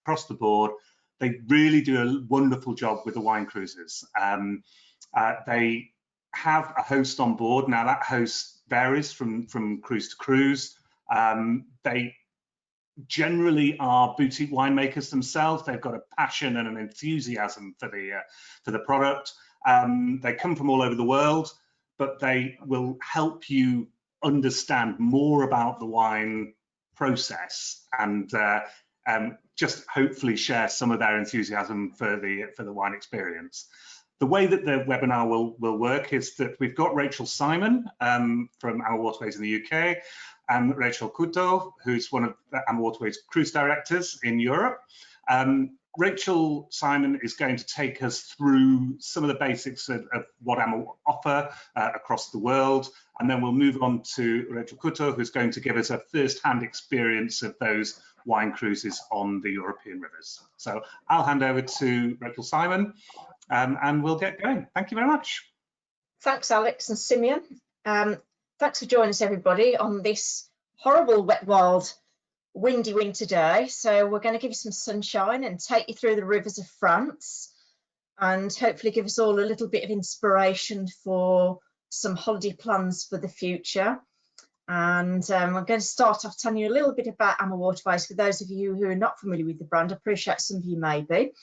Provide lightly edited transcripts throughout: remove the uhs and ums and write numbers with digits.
across the board. They really do a wonderful job with the wine cruises. They have a host on board. Now that host varies from cruise to cruise. They generally are boutique winemakers themselves. They've got a passion and an enthusiasm for the product. They come from all over the world, but they will help you understand more about the wine process and just hopefully share some of their enthusiasm for the wine experience. The way that the webinar will work is that we've got Rachel Simon from AmaWaterways in the UK, and Rachel Couto, who's one of the AmaWaterways cruise directors in Europe. Rachel Simon is going to take us through some of the basics of what Amma offer across the world, and then we'll move on to Rachel Couto, who's going to give us a first-hand experience of those wine cruises on the European rivers. So I'll hand over to Rachel Simon, and we'll get going. Thank you very much. Thanks, Alex and Simeon. Thanks for joining us, everybody, on this horrible, wet, wild, windy winter day. So we're going to give you some sunshine and take you through the rivers of France, and hopefully give us all a little bit of inspiration for some holiday plans for the future. And I'm going to start off telling you a little bit about AmaWaterways. For those of you who are not familiar with the brand, I appreciate some of you may be,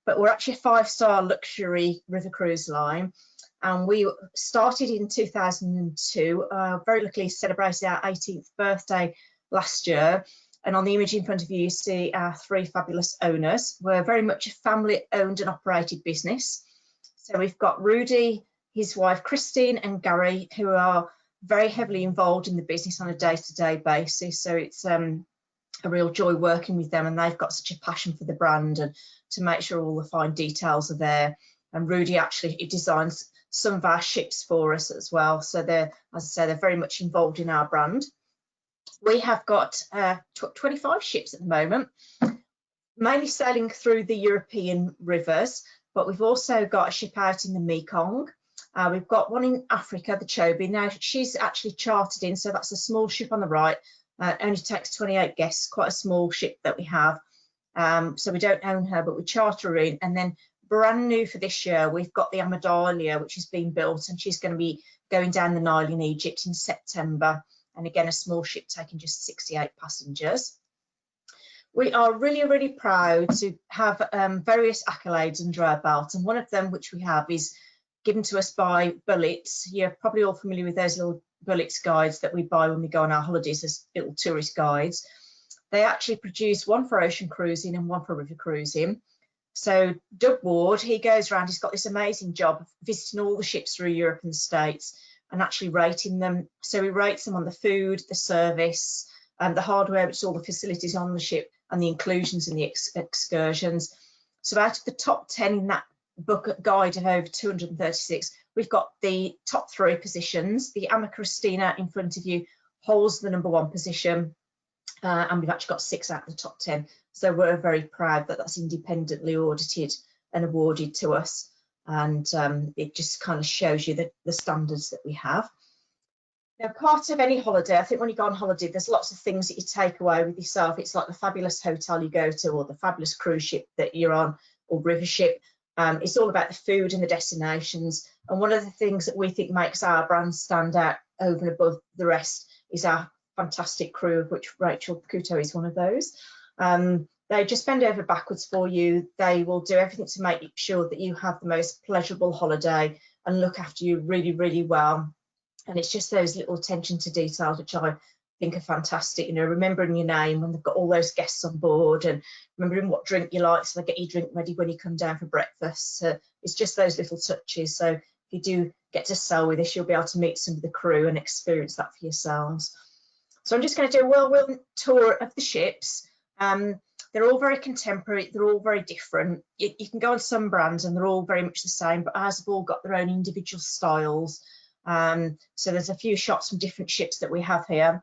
but we're actually a 5-star luxury river cruise line. And we started in 2002, very luckily celebrated our 18th birthday last year. And on the image in front of you, you see our 3 fabulous owners. We're very much a family owned and operated business. So we've got Rudy, his wife Christine, and Gary, who are very heavily involved in the business on a day-to-day basis. So it's a real joy working with them, and they've got such a passion for the brand and to make sure all the fine details are there. And Rudy actually designs some of our ships for us as well. So they're, as I say, they're very much involved in our brand. We have got 25 ships at the moment, mainly sailing through the European rivers, but we've also got a ship out in the Mekong. We've got one in Africa, the Chobe. Now she's actually chartered in, so that's a small ship on the right. Only takes 28 guests, quite a small ship that we have. So we don't own her, but we charter her in. And then brand new for this year, we've got the Amma, which is being built, and she's going to be going down the Nile in Egypt in September. And again, a small ship taking just 68 passengers. We are really, really proud to have various accolades under our belt, and one of them, which we have, is given to us by Bullets. You're probably all familiar with those little Bullets guides that we buy when we go on our holidays as little tourist guides. They actually produce one for ocean cruising and one for river cruising. So Doug Ward, he goes around, he's got this amazing job of visiting all the ships through Europe and the States and actually rating them. So he rates them on the food, the service, and the hardware, which is all the facilities on the ship, and the inclusions and the excursions. So out of the top 10 in that book guide of over 236, we've got the top 3 positions. The Amma Christina in front of you holds the #1 position, and we've actually got 6 out of the top 10. So we're very proud that that's independently audited and awarded to us. And it just kind of shows you the standards that we have. Now, part of any holiday, I think when you go on holiday, there's lots of things that you take away with yourself. It's like the fabulous hotel you go to, or the fabulous cruise ship that you're on, or river ship. It's all about the food and the destinations. And one of the things that we think makes our brand stand out over and above the rest is our fantastic crew, of which Rachel Couto is one of those. They just bend over backwards for you. They will do everything to make sure that you have the most pleasurable holiday and look after you really, really well. And it's just those little attention to detail which I think are fantastic. You know, remembering your name when they've got all those guests on board, and remembering what drink you like, so they get your drink ready when you come down for breakfast. It's just those little touches. So if you do get to sail with us, you'll be able to meet some of the crew and experience that for yourselves. So I'm just going to do a whirlwind tour of the ships. They're all very contemporary, they're all very different. You can go on some brands and they're all very much the same, but ours have all got their own individual styles. So there's a few shots from different ships that we have here.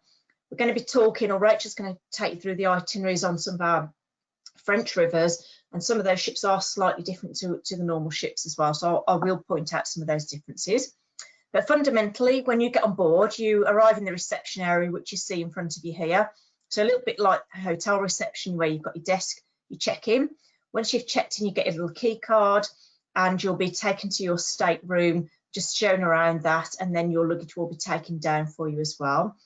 We're going to be talking, or Rachel's going to take you through the itineraries on some of our French rivers, and some of those ships are slightly different to the normal ships as well. So I will point out some of those differences. But fundamentally, when you get on board, you arrive in the reception area, which you see in front of you here. So a little bit like a hotel reception where you've got your desk, you check in. Once you've checked in, you get a little key card and you'll be taken to your stateroom, just shown around that, and then your luggage will be taken down for you as well.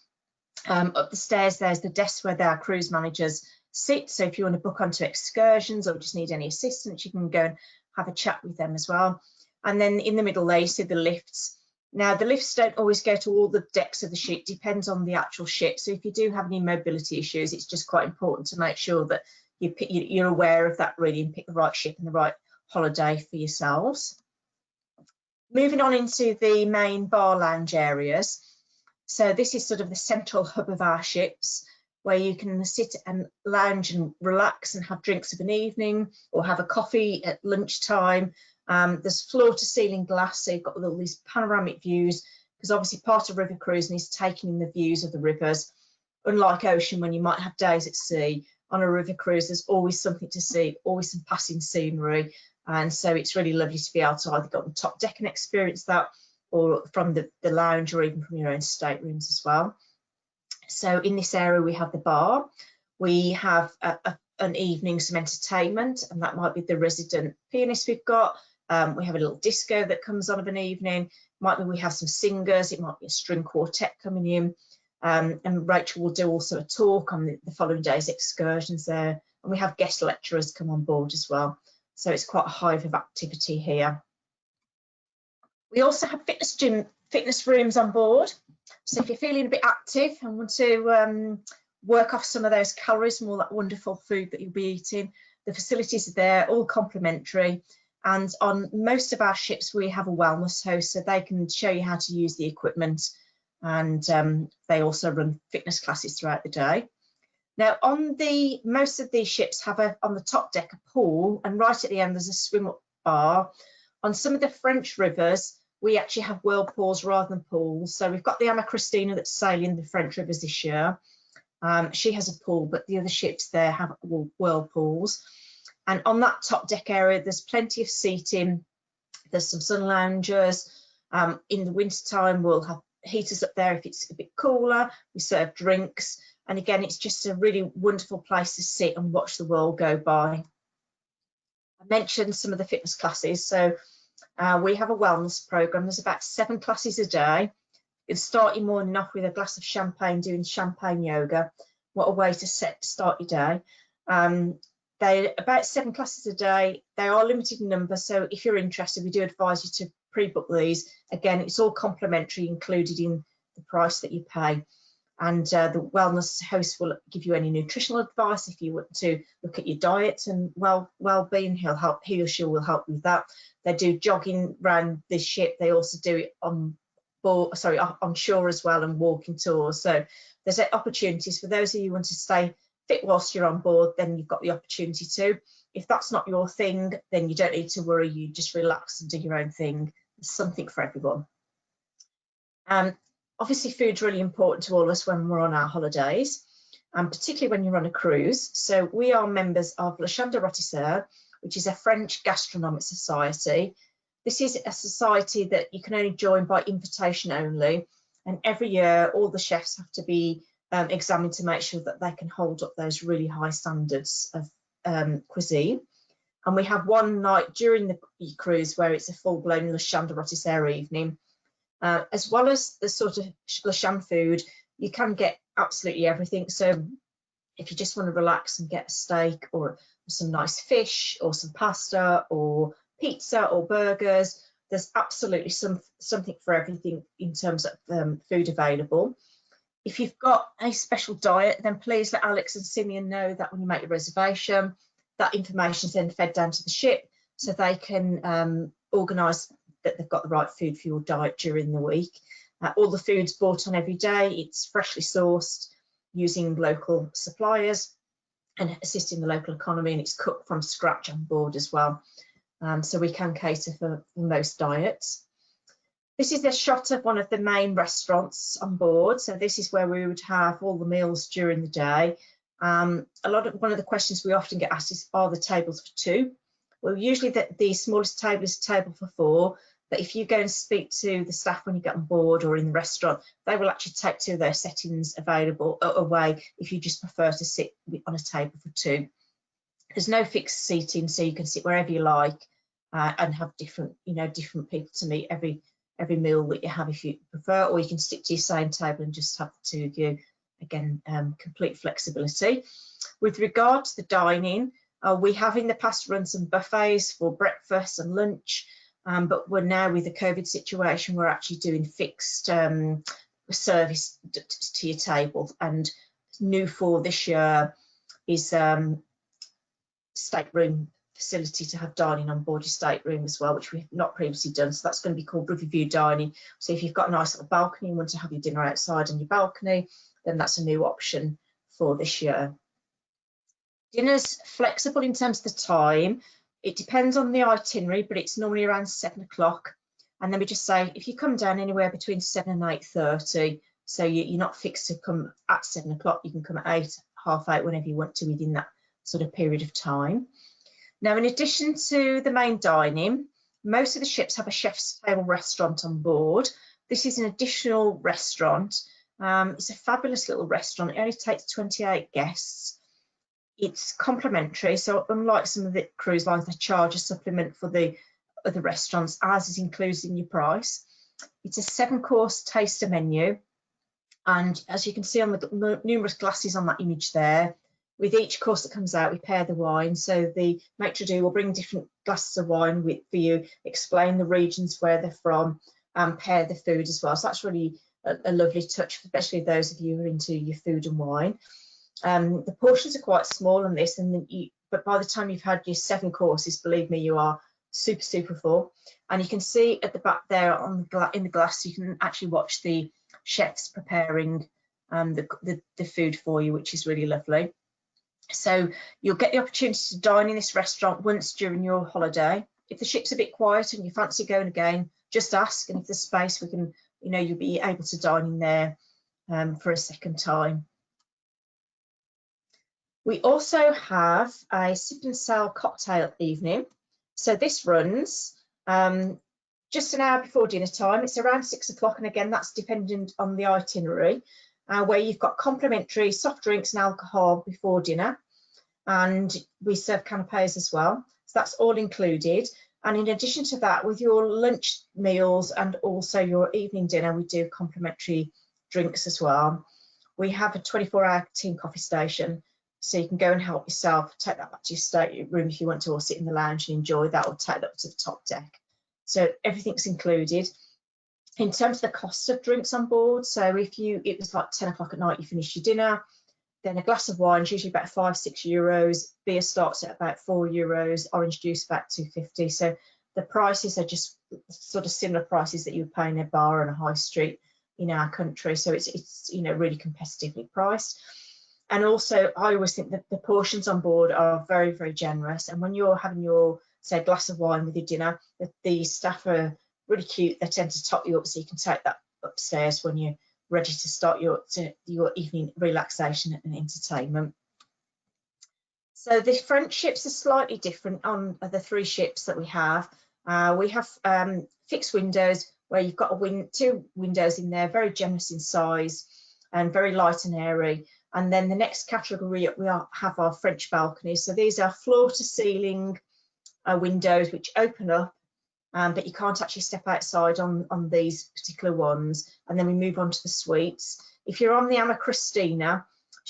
Up the stairs, there's the desk where our cruise managers sit. So if you want to book onto excursions or just need any assistance, you can go and have a chat with them as well. And then in the middle there, you see the lifts. Now, the lifts don't always go to all the decks of the ship, depends on the actual ship. So if you do have any mobility issues, it's just quite important to make sure that you're aware of that really and pick the right ship and the right holiday for yourselves. Moving on into the main bar lounge areas. So this is sort of the central hub of our ships, where you can sit and lounge and relax and have drinks of an evening or have a coffee at lunchtime. There's floor to ceiling glass, so you've got all these panoramic views, because obviously part of river cruising is taking in the views of the rivers. Unlike ocean, when you might have days at sea, on a river cruise there's always something to see, always some passing scenery, and so it's really lovely to be able to either go on the top deck and experience that, or from the lounge, or even from your own staterooms as well. So in this area we have the bar, we have an evening some entertainment, and that might be the resident pianist we've got. We have a little disco that comes on of an evening. Might be we have some singers, it might be a string quartet coming in. And Rachel will do also a talk on the following day's excursions there. And we have guest lecturers come on board as well. So it's quite a hive of activity here. We also have fitness rooms on board. So if you're feeling a bit active and want to work off some of those calories from all that wonderful food that you'll be eating, the facilities are there, all complimentary. And on most of our ships, we have a wellness host, so they can show you how to use the equipment, and they also run fitness classes throughout the day. Now, on most of these ships have on the top deck a pool, and right at the end there's a swim up bar. On some of the French rivers, we actually have whirlpools rather than pools. So we've got the Amma Christina that's sailing the French rivers this year. She has a pool, but the other ships there have whirlpools. And on that top deck area, there's plenty of seating. There's some sun loungers. In the winter time, we'll have heaters up there if it's a bit cooler. We serve drinks. And again, it's just a really wonderful place to sit and watch the world go by. I mentioned some of the fitness classes. So we have a wellness program. There's about 7 classes a day. You can start your morning off with a glass of champagne, doing champagne yoga. What a way to start your day. They're about 7 classes a day. They are limited in number, so if you're interested, we do advise you to pre-book these. Again, it's all complimentary, included in the price that you pay. And the wellness host will give you any nutritional advice if you want to look at your diet and well-being. He or she will help with that. They do jogging around this ship. They also do it on shore as well, and walking tours. So there's opportunities for those of you who want to stay fit whilst you're on board. Then you've got the opportunity to. If that's not your thing, then you don't need to worry. You just relax and do your own thing. There's something for everyone. Obviously, food's really important to all of us when we're on our holidays, and particularly when you're on a cruise. So we are members of Le Champ de Rôtisseur, which is a French gastronomic society. This is a society that you can only join by invitation only, and every year all the chefs have to be examined to make sure that they can hold up those really high standards of cuisine. And we have one night during the cruise where it's a full-blown Le Champ de Rôtisseur evening. As well as the sort of Le Champ food, you can get absolutely everything. So if you just want to relax and get a steak or some nice fish or some pasta or pizza or burgers, there's absolutely something for everything in terms of food available. If you've got a special diet, then please let Alex and Simeon know that when you make your reservation. That information is then fed down to the ship so they can organise that they've got the right food for your diet during the week. All the food's bought on every day. It's freshly sourced using local suppliers and assisting the local economy, and it's cooked from scratch on board as well. So we can cater for most diets. This is a shot of one of the main restaurants on board. So this is where we would have all the meals during the day. One of the questions we often get asked is, are the tables for 2? Well, usually the smallest table is a table for 4, but if you go and speak to the staff when you get on board or in the restaurant, they will actually take 2 of their settings available away if you just prefer to sit on a table for 2. There's no fixed seating, so you can sit wherever you like and have different people to meet every meal that you have if you prefer, or you can stick to your same table and just have the two of you. Again, complete flexibility. With regard to the dining, we have in the past run some buffets for breakfast and lunch, but we're now, with the COVID situation, we're actually doing fixed service to your table. And new for this year is stateroom facility to have dining on board your stateroom as well, which we've not previously done. So that's going to be called river view dining. So if you've got a nice little balcony and want to have your dinner outside on your balcony, then that's a new option for this year. Dinner's flexible in terms of the time. It depends on the itinerary, but it's normally around 7 o'clock. And then we just say, if you come down anywhere between 7 and 8:30, so you're not fixed to come at 7 o'clock, you can come at 8, half 8, whenever you want to within that sort of period of time. Now, in addition to the main dining, most of the ships have a chef's table restaurant on board. This is an additional restaurant. It's a fabulous little restaurant. It only takes 28 guests. It's complimentary, so unlike some of the cruise lines, they charge a supplement for the other restaurants, ours is included in your price. It's a 7-course taster menu, and as you can see on the numerous glasses on that image there, with each course that comes out, we pair the wine. So the maitre d' will bring different glasses of wine for you, explain the regions where they're from, and pair the food as well. So that's really a lovely touch, especially those of you who are into your food and wine. The portions are quite small on this, but by the time you've had your 7 courses, believe me, you are super full. And you can see at the back there in the glass, you can actually watch the chefs preparing the food for you, which is really lovely. So you'll get the opportunity to dine in this restaurant once during your holiday. If the ship's a bit quiet and you fancy going again, just ask, and if there's space, we can, you'll be able to dine in there for a second time. We also have a sip and sail cocktail evening. So this runs just an hour before dinner time. It's around 6 o'clock, and again, that's dependent on the itinerary, where you've got complimentary soft drinks and alcohol before dinner, and we serve canapes as well. So that's all included. And in addition to that, with your lunch meals and also your evening dinner, we do complimentary drinks as well. We have a 24-hour tea and coffee station, so you can go and help yourself, take that back to your stateroom if you want to, or sit in the lounge and enjoy that, or take that up to the top deck. So everything's included. In terms of the cost of drinks on board, so if it was like 10 o'clock at night, you finish your dinner, then a glass of wine is usually about €5–6. Beer starts at about €4. Orange juice about $2.50. So the prices are just sort of similar prices that you would pay in a bar on a high street in our country. So it's really competitively priced. And also, I always think that the portions on board are very generous. And when you're having your, say, glass of wine with your dinner, the staff are really cute. They tend to top you up, so you can take that upstairs when you're ready to start your evening relaxation and entertainment. So the French ships are slightly different on the 3 ships that we have. We have fixed windows where you've got 2 windows in there, very generous in size and very light and airy. And then the next category we have our French balconies. So these are floor to ceiling windows which open up, but you can't actually step outside on these particular ones. And then we move on to the suites. If you're on the Amma Christina,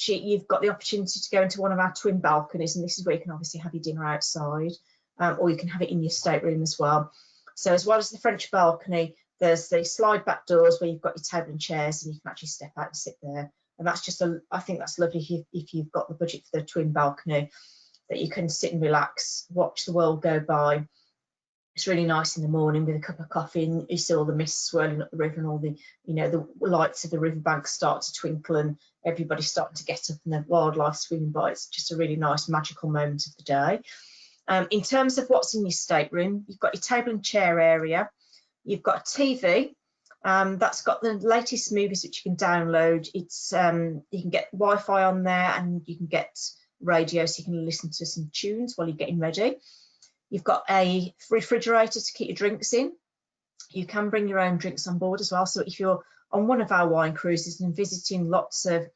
you've got the opportunity to go into one of our twin balconies, and this is where you can obviously have your dinner outside, or you can have it in your stateroom as well. So as well as the French balcony, there's the slide back doors where you've got your table and chairs, and you can actually step out and sit there. And that's just I think that's lovely if you've got the budget for the twin balcony, that you can sit and relax, watch the world go by. It's really nice in the morning with a cup of coffee, and you see all the mist swirling up the river, and all the the lights of the riverbank start to twinkle, and everybody's starting to get up, and the wildlife swimming by. It's just a really nice magical moment of the day. In terms of what's in your stateroom, you've got your table and chair area. You've got a TV that's got the latest movies which you can download. It's you can get Wi-Fi on there, and you can get radio, so you can listen to some tunes while you're getting ready. You've got a refrigerator to keep your drinks in. You can bring your own drinks on board as well. So if you're on one of our wine cruises and visiting lots of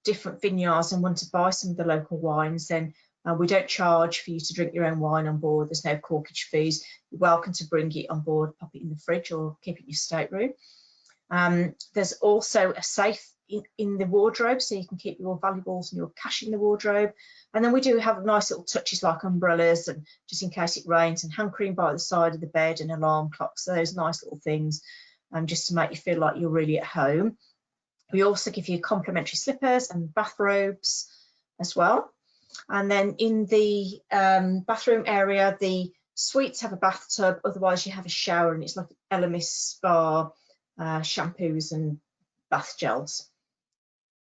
different vineyards and want to buy some of the local wines, then We don't charge for you to drink your own wine on board. There's no corkage fees. You're welcome to bring it on board, pop it in the fridge or keep it in your stateroom. There's also a safe in the wardrobe, so you can keep your valuables and your cash in the wardrobe. And then we do have nice little touches like umbrellas, and just in case it rains, and hand cream by the side of the bed, and alarm clocks. So those nice little things, just to make you feel like you're really at home. We also give you complimentary slippers and bathrobes as well. And then in the bathroom area, the suites have a bathtub, otherwise you have a shower, and it's like Elemis spa, shampoos and bath gels.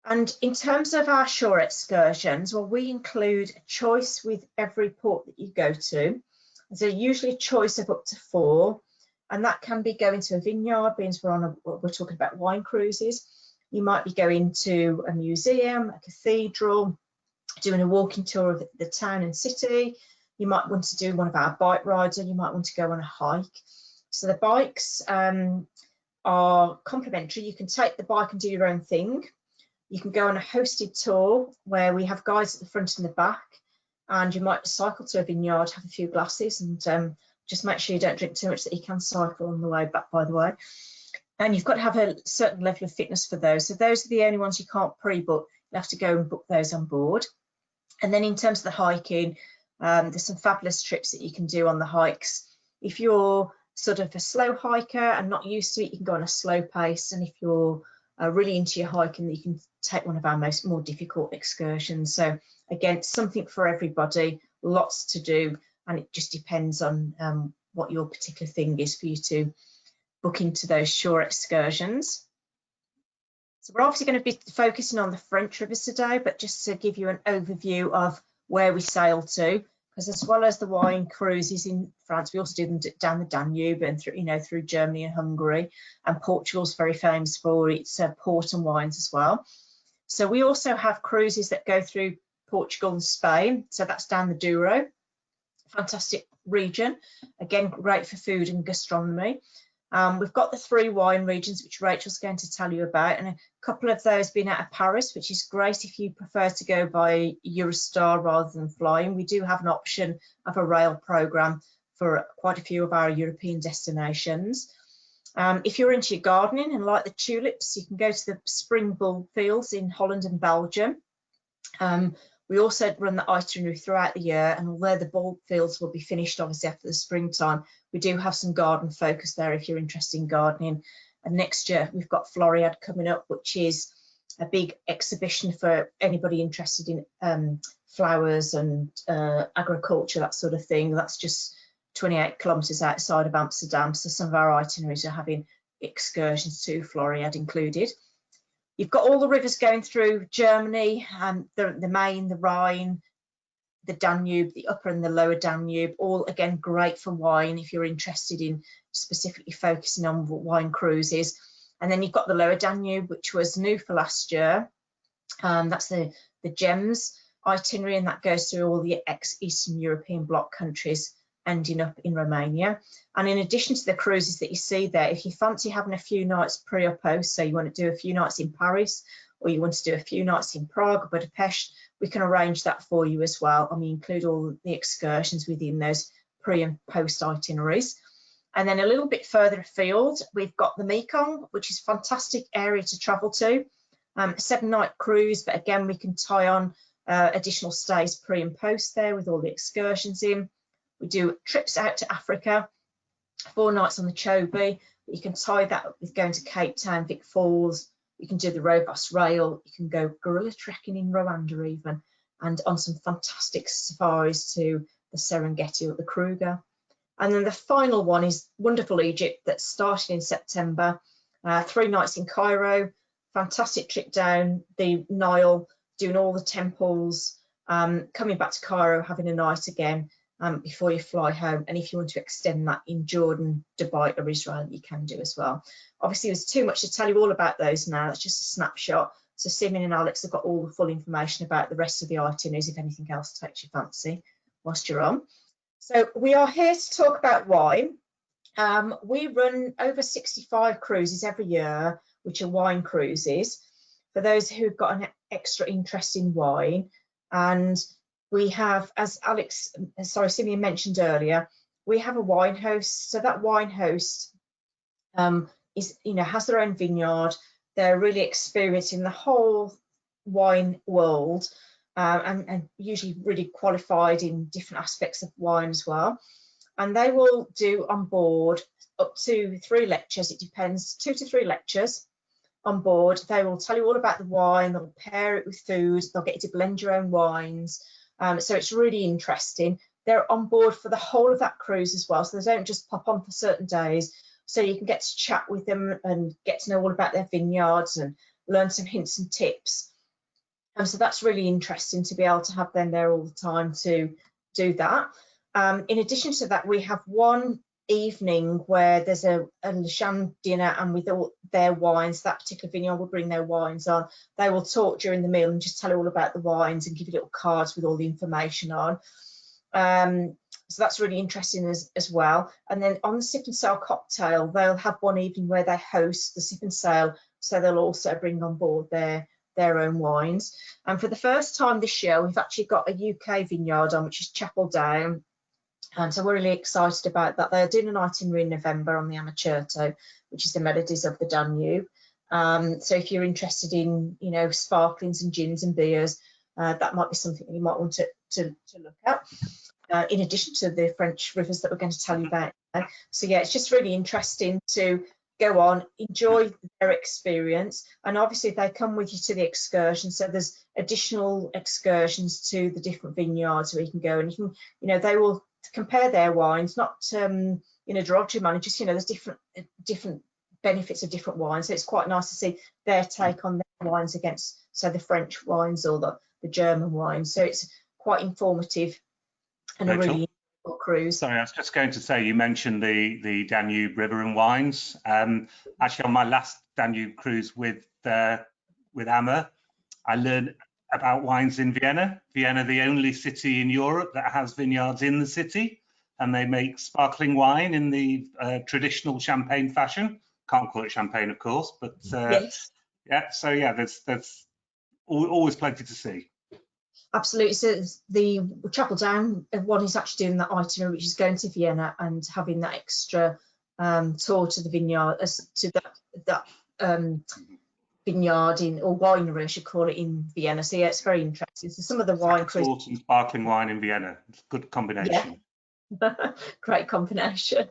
And in terms of our shore excursions, well, we include a choice with every port that you go to. There's usually a choice of up to 4, and that can be going to a vineyard, being we're talking about wine cruises. You might be going to a museum, a cathedral, doing a walking tour of the town and city. You might want to do one of our bike rides, or you might want to go on a hike. So the bikes are complimentary. You can take the bike and do your own thing. You can go on a hosted tour where we have guides at the front and the back, and you might cycle to a vineyard, have a few glasses, and just make sure you don't drink too much, that you can cycle on the way back, by the way. And you've got to have a certain level of fitness for those. So those are the only ones you can't pre-book. You have to go and book those on board. And then in terms of the hiking, there's some fabulous trips that you can do on the hikes. If you're sort of a slow hiker and not used to it, you can go on a slow pace. And if you're really into your hiking, you can take one of our more difficult excursions. So again, something for everybody, lots to do, and it just depends on what your particular thing is for you to book into those shore excursions. So we're obviously going to be focusing on the French rivers today, but just to give you an overview of where we sail to, because as well as the wine cruises in France, we also do them down the Danube and through Germany and Hungary, and Portugal's very famous for its port and wines as well. So we also have cruises that go through Portugal and Spain, so that's down the Douro, fantastic region, again great for food and gastronomy. We've got the 3 wine regions, which Rachel's going to tell you about, and a couple of those being out of Paris, which is great if you prefer to go by Eurostar rather than flying. We do have an option of a rail programme for quite a few of our European destinations. If you're into your gardening and like the tulips, you can go to the spring bulb fields in Holland and Belgium. We also run the itinerary throughout the year, and although the bulb fields will be finished obviously after the springtime, we do have some garden focus there if you're interested in gardening. And next year we've got Floriade coming up, which is a big exhibition for anybody interested in flowers and agriculture, that sort of thing. That's just 28 kilometres outside of Amsterdam, so some of our itineraries are having excursions to Floriade included. You've got all the rivers going through Germany, the Main, the Rhine, the Danube, the upper and the lower Danube, all again great for wine if you're interested in specifically focusing on wine cruises. And then you've got the lower Danube, which was new for last year. That's the GEMS itinerary, and that goes through all the ex-Eastern European bloc countries, ending up in Romania. And in addition to the cruises that you see there, if you fancy having a few nights pre or post, so you want to do a few nights in Paris, or you want to do a few nights in Prague or Budapest, we can arrange that for you as well. And we include all the excursions within those pre and post itineraries. And then a little bit further afield, we've got the Mekong, which is a fantastic area to travel to. A 7-night cruise, but again, we can tie on additional stays pre and post there with all the excursions in. We do trips out to Africa, 4 nights on the Chobe. You can tie that up with going to Cape Town, Vic Falls. You can do the robust rail. You can go gorilla trekking in Rwanda even, and on some fantastic safaris to the Serengeti or the Kruger. And then the final one is wonderful Egypt, that's starting in September. 3 nights in Cairo, fantastic trip down the Nile, doing all the temples, coming back to Cairo, having a night again. Before you fly home. And if you want to extend that in Jordan, Dubai or Israel, you can do as well. Obviously there's too much to tell you all about those now, that's just a snapshot. So Simon and Alex have got all the full information about the rest of the itineraries if anything else takes your fancy whilst you're on. So we are here to talk about wine. We run over 65 cruises every year, which are wine cruises, for those who've got an extra interest in wine. And We have, as Simeon mentioned earlier, we have a wine host. So that wine host is, has their own vineyard. They're really experiencing the whole wine world, and usually really qualified in different aspects of wine as well. And they will do on board up to 3 lectures. It depends, 2 to 3 lectures on board. They will tell you all about the wine. They'll pair it with food. They'll get you to blend your own wines. So it's really interesting. They're on board for the whole of that cruise as well. So they don't just pop on for certain days. So you can get to chat with them and get to know all about their vineyards and learn some hints and tips. So that's really interesting to be able to have them there all the time to do that. In addition to that, we have one evening where there's a Shion dinner, and with all their wines, that particular vineyard will bring their wines on. They will talk during the meal and just tell you all about the wines and give you little cards with all the information on. So that's really interesting as well. And then on the sip and sail cocktail, they'll have one evening where they host the sip and sail, so they'll also bring on board their own wines. And for the first time this year, we've actually got a UK vineyard on, which is Chateau De Gaya. And so we're really excited about that. They're doing an itinerary in November on the Chateau, which is the melodies of the Danube. So if you're interested in, sparklings and gins and beers, that might be something you might want to look at. In addition to the French rivers that we're going to tell you about. So yeah, it's just really interesting to go on, enjoy their experience, and obviously they come with you to the excursion. So there's additional excursions to the different vineyards where you can go, and you can, they will compare their wines, not derogatory manner, just there's different benefits of different wines. So it's quite nice to see their take on their wines against, say, the French wines or the German wines. So it's quite informative and a really cool cruise. Sorry, I was just going to say, you mentioned the Danube River and wines. Actually, on my last Danube cruise with Amma, I learned about wines in Vienna. Vienna, the only city in Europe that has vineyards in the city, and they make sparkling wine in the traditional champagne fashion. Can't call it champagne, of course, but yes. Yeah. So yeah, there's always plenty to see. Absolutely. So the Chateau Down one is actually doing that itinerary, which is going to Vienna and having that extra tour to the vineyard, to that vineyard or winery, I should call it, in Vienna. So yeah, it's very interesting. So some of the wine, and sparkling wine in Vienna, it's a good combination. Yeah. Great combination.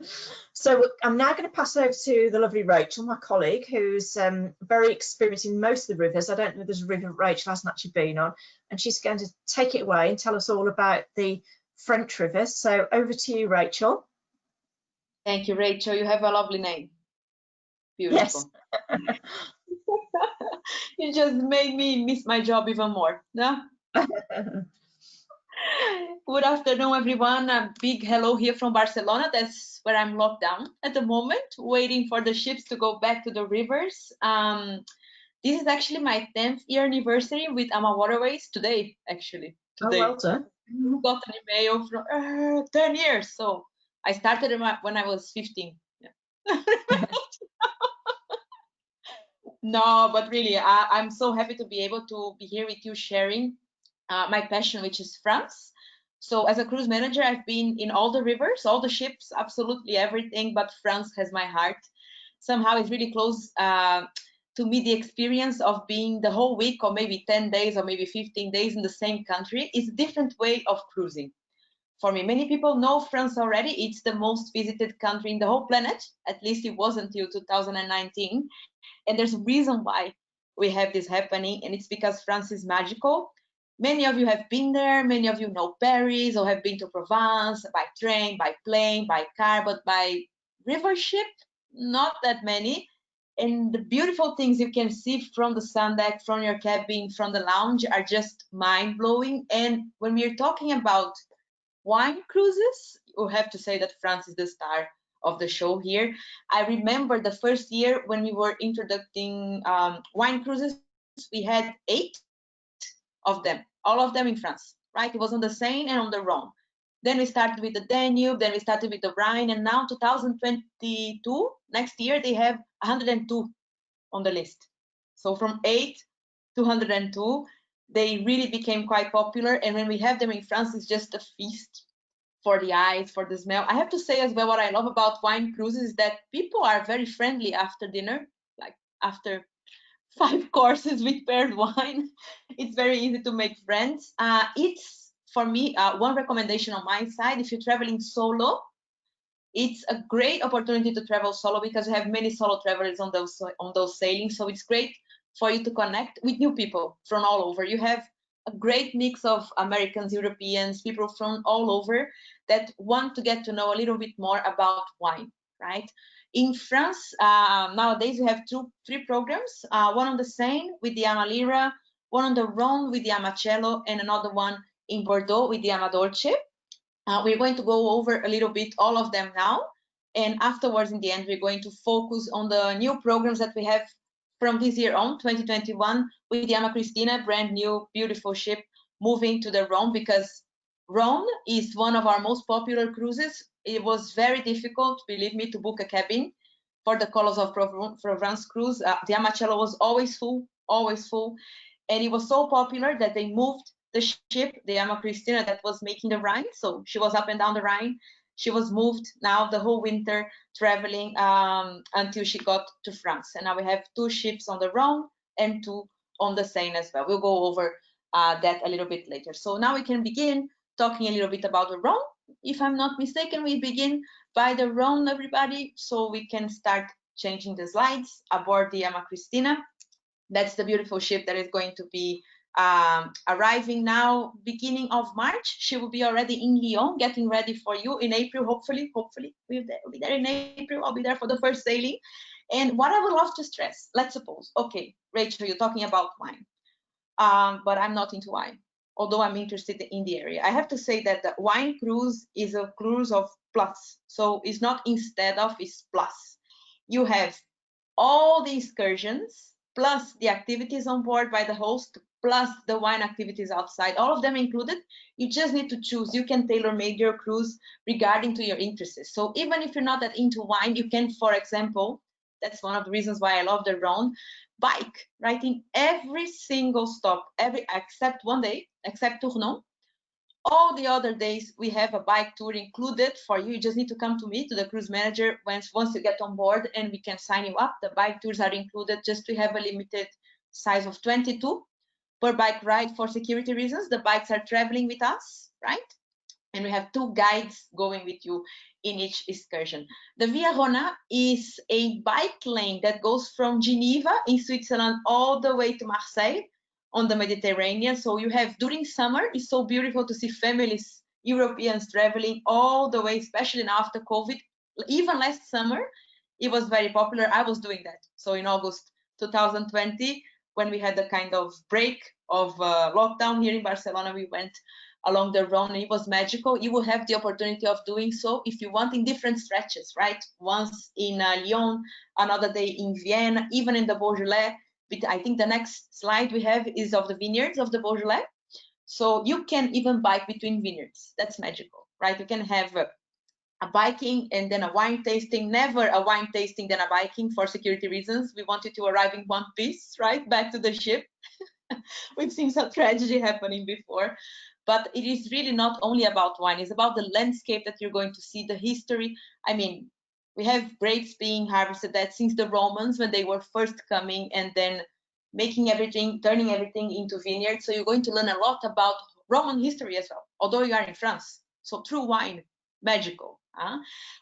So I'm now going to pass over to the lovely Rachel, my colleague, who's very experienced in most of the rivers. I don't know if there's a river Rachel hasn't actually been on, and she's going to take it away and tell us all about the French rivers. So over to you, Rachel. Thank you, Rachel. You have a lovely name. Beautiful. Yes. You just made me miss my job even more. No? Good afternoon, everyone. A big hello here from Barcelona. That's where I'm locked down at the moment, waiting for the ships to go back to the rivers. This is actually my 10th year anniversary with AmaWaterways today, actually. Today. Oh, well done. Got an email from 10 years. So I started when I was 15. Yeah. No, but really, I'm so happy to be able to be here with you sharing my passion, which is France. So as a cruise manager, I've been in all the rivers, all the ships, absolutely everything, but France has my heart. Somehow it's really close to me. The experience of being the whole week or maybe 10 days or maybe 15 days in the same country is a different way of cruising. For me, many people know France already. It's the most visited country in the whole planet. At least it was until 2019. And there's a reason why we have this happening, and it's because France is magical. Many of you have been there. Many of you know Paris or have been to Provence by train, by plane, by car, but by river ship, not that many. And the beautiful things you can see from the sun deck, from your cabin, from the lounge are just mind-blowing. And when we're talking about wine cruises, you have to say that France is the star of the show here. I remember the first year when we were introducing wine cruises, we had 8 of them, all of them in France, right? It was on the Seine and on the Rhone. Then we started with the Danube, then we started with the Rhine, and now 2022, next year, they have 102 on the list. So from 8 to 102. they really became quite popular. And when we have them in France, it's just a feast for the eyes, for the smell. I have to say as well, what I love about wine cruises is that people are very friendly after dinner, like after 5 courses with paired wine. It's very easy to make friends. It's, for me, one recommendation on my side. If you're traveling solo, it's a great opportunity to travel solo because you have many solo travelers on those sailings. So it's great for you to connect with new people from all over. You have a great mix of Americans, Europeans, people from all over that want to get to know a little bit more about wine, right? In France, nowadays we have 3 programs, one on the Seine with the Amma, one on the Rhone with the Amacello, and another one in Bordeaux with the Amma Dolce. We're going to go over a little bit all of them now, and afterwards in the end we're going to focus on the new programs that we have from this year on, 2021, with the Amma Cristina, brand new beautiful ship moving to the Rhone, because Rhone is one of our most popular cruises. It was very difficult, believe me, to book a cabin for the Colors of Provence cruise. The Amacello was always full, and it was so popular that they moved the ship, the Amma Cristina, that was making the Rhine, so she was up and down the Rhine. She was moved now the whole winter traveling until she got to France. And now we have 2 ships on the Rhone and 2 on the Seine as well. We'll go over that a little bit later. So now we can begin talking a little bit about the Rhone. If I'm not mistaken, we begin by the Rhone, everybody, so we can start changing the slides aboard the Amma Cristina. That's the beautiful ship that is going to be arriving now beginning of March. She will be already in Lyon, getting ready for you in April. Hopefully we'll be there in April. I'll be there for the first sailing. And what I would love to stress, let's suppose, okay, Rachel, you're talking about wine, but I'm not into wine, although I'm interested in the area. I have to say that the wine cruise is a cruise of plus, so it's not instead of, it's plus. You have all the excursions plus the activities on board by the host, plus the wine activities outside, all of them included. You just need to choose. You can tailor-make your cruise regarding to your interests. So even if you're not that into wine, you can, for example, that's one of the reasons why I love the Rhone, bike, right? In every single stop, except one day, except Tournon. All the other days, we have a bike tour included for you. You just need to come to me, to the cruise manager, once you get on board, and we can sign you up. The bike tours are included. Just we have a limited size of 22 per bike ride for security reasons. The bikes are traveling with us, right? And we have 2 guides going with you in each excursion. The Via Rhona is a bike lane that goes from Geneva in Switzerland all the way to Marseille on the Mediterranean. So you have, during summer, it's so beautiful to see families, Europeans traveling all the way, especially now after COVID. Even last summer, it was very popular. I was doing that. So in August 2020, when we had the kind of break of lockdown here in Barcelona, we went along the Rhone. It was magical. You will have the opportunity of doing so if you want in different stretches, right? Once in Lyon, another day in Vienna, even in the Beaujolais. I think the next slide we have is of the vineyards of the Beaujolais. So you can even bike between vineyards. That's magical, right? You can have a biking and then a wine tasting, never a wine tasting then a biking for security reasons. We want you to arrive in one piece, right? Back to the ship. We've seen some tragedy happening before. But it is really not only about wine, it's about the landscape that you're going to see, the history. I mean, we have grapes being harvested that since the Romans, when they were first coming and then making everything, turning everything into vineyards. So you're going to learn a lot about Roman history as well, although you are in France. So through wine, magical.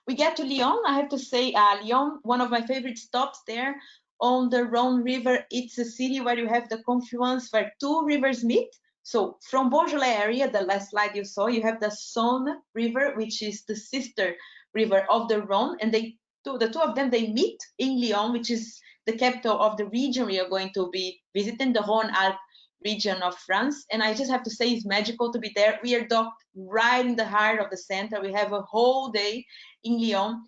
We get to Lyon. I have to say, Lyon, one of my favorite stops there on the Rhone River. It's a city where you have the confluence where 2 rivers meet. So from Beaujolais area, the last slide you saw, you have the Saône River, which is the sister river of the Rhone, and the 2 of them, they meet in Lyon, which is the capital of the region we are going to be visiting, the Rhone-Alpes region of France. And I just have to say, it's magical to be there. We are docked right in the heart of the center. We have a whole day in Lyon.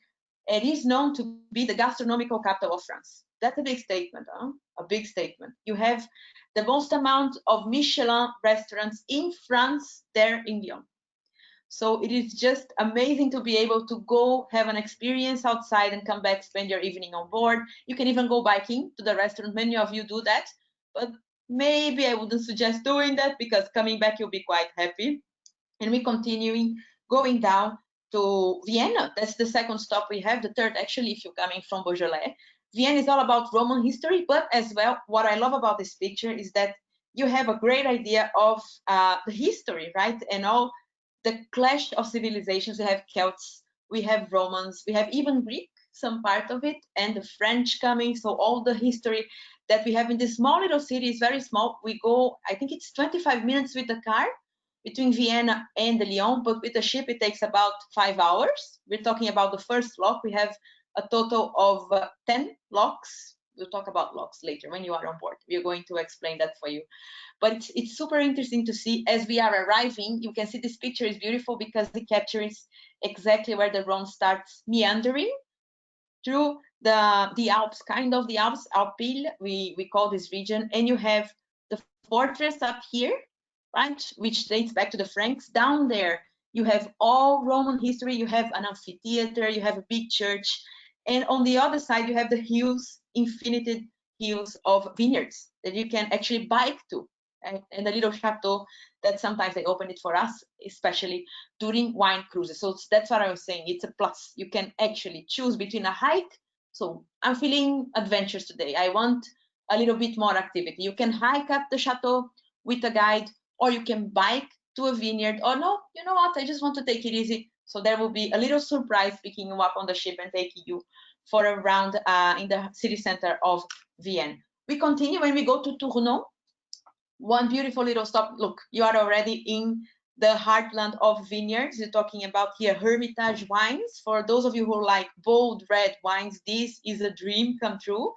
It is known to be the gastronomical capital of France. That's a big statement, a big statement. You have the most amount of Michelin restaurants in France there in Lyon. So it is just amazing to be able to go have an experience outside and come back, spend your evening on board. You can even go biking to the restaurant. Many of you do that, but maybe I wouldn't suggest doing that, because coming back you'll be quite happy. And we continuing going down to Vienna. That's the second stop we have, the third actually, if you're coming from Beaujolais. Vienna is all about Roman history, but as well, what I love about this picture is that you have a great idea of the history, right? And all the clash of civilizations. We have Celts, we have Romans, we have even Greek, some part of it, and the French coming. So all the history that we have in this small little city is very small. We go, I think it's 25 minutes with the car between Vienna and Lyon, but with the ship it takes about 5 hours. We're talking about the first lock. We have a total of 10 locks. We'll talk about locks later when you are on board. We're going to explain that for you. But it's super interesting to see as we are arriving. You can see this picture is beautiful because it captures exactly where the Rhone starts meandering through the Alps, kind of the Alps, Alpilles, we call this region. And you have the fortress up here, right, which dates back to the Franks. Down there, you have all Roman history. You have an amphitheater, you have a big church. And on the other side, you have the hills, infinite hills of vineyards that you can actually bike to. And a little chateau that sometimes they open it for us, especially during wine cruises. So that's what I was saying. It's a plus. You can actually choose between a hike. So I'm feeling adventurous today. I want a little bit more activity. You can hike up the chateau with a guide, or you can bike to a vineyard. Or no, you know what? I just want to take it easy. So there will be a little surprise picking you up on the ship and taking you for a round in the city center of Vienna. We continue when we go to Tournon. One beautiful little stop. Look, you are already in the heartland of vineyards. You're talking about here Hermitage wines. For those of you who like bold red wines, this is a dream come true.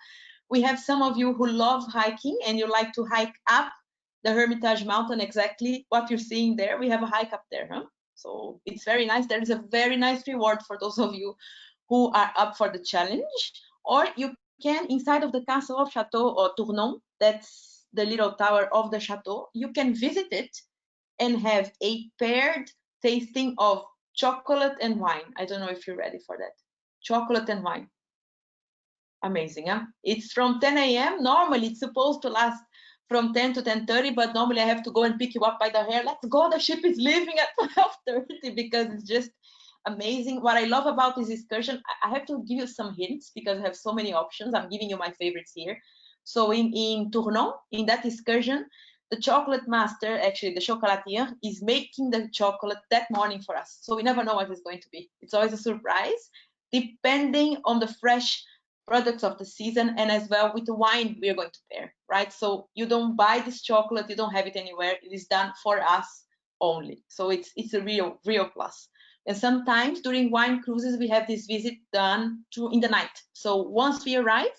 We have some of you who love hiking and you like to hike up the Hermitage mountain, exactly what you're seeing there. We have a hike up there, huh? So it's very nice. There is a very nice reward for those of you who are up for the challenge. Or you can, inside of the castle of Chateau or Tournon, that's the little tower of the chateau, you can visit it and have a paired tasting of chocolate and wine. I don't know if you're ready for that. Chocolate and wine. Amazing, huh? It's from 10 a.m. Normally, it's supposed to last from 10 to 10:30, but normally I have to go and pick you up by the hair. Let's go, the ship is leaving at 12:30 because it's just amazing. What I love about this excursion, I have to give you some hints because I have so many options. I'm giving you my favorites here. So in Tournon, in that excursion, the chocolate master, actually the chocolatier, is making the chocolate that morning for us. So we never know what it's going to be. It's always a surprise, depending on the fresh products of the season and as well with the wine we're going to pair, right? So you don't buy this chocolate, you don't have it anywhere. It is done for us only. So it's a real plus. And sometimes during wine cruises, we have this visit done in the night. So once we arrive,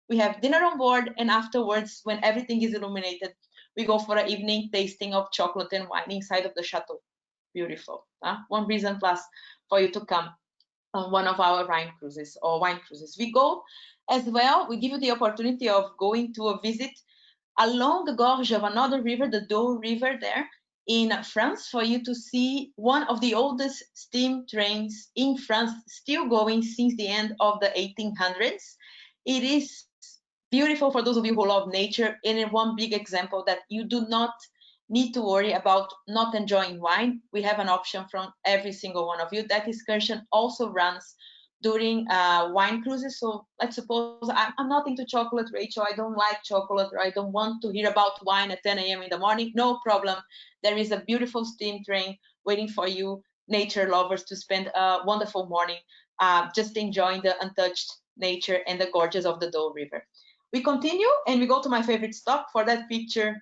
we have dinner on board, and afterwards, when everything is illuminated, we go for an evening tasting of chocolate and wine inside of the chateau. Beautiful. One reason plus for you to come on one of our wine cruises or wine cruises. We go as well, we give you the opportunity of going to a visit along the gorge of another river, the Doe River there in France, for you to see one of the oldest steam trains in France, still going since the end of the 1800s. It is beautiful for those of you who love nature, and one big example that you do not need to worry about not enjoying wine. We have an option from every single one of you. That excursion also runs during wine cruises. So let's suppose I'm not into chocolate, Rachel. I don't like chocolate, or I don't want to hear about wine at 10 a.m. in the morning. No problem. There is a beautiful steam train waiting for you, nature lovers, to spend a wonderful morning just enjoying the untouched nature and the gorges of the Doe River. We continue and we go to my favorite stop. For that picture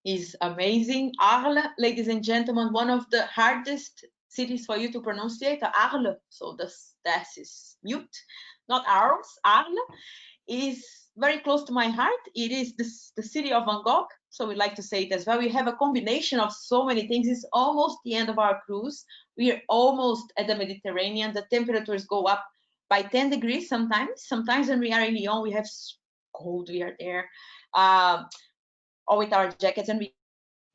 is amazing. Arles, ladies and gentlemen, one of the hardest cities for you to pronunciate, Arles. So this is mute, not Arles. Arles is very close to my heart. It is the city of Van Gogh. So we like to say it as well. We have a combination of so many things. It's almost the end of our cruise. We are almost at the Mediterranean. The temperatures go up by 10 degrees sometimes. Sometimes when we are in Lyon, we have cold. We are there. Or with our jackets, and we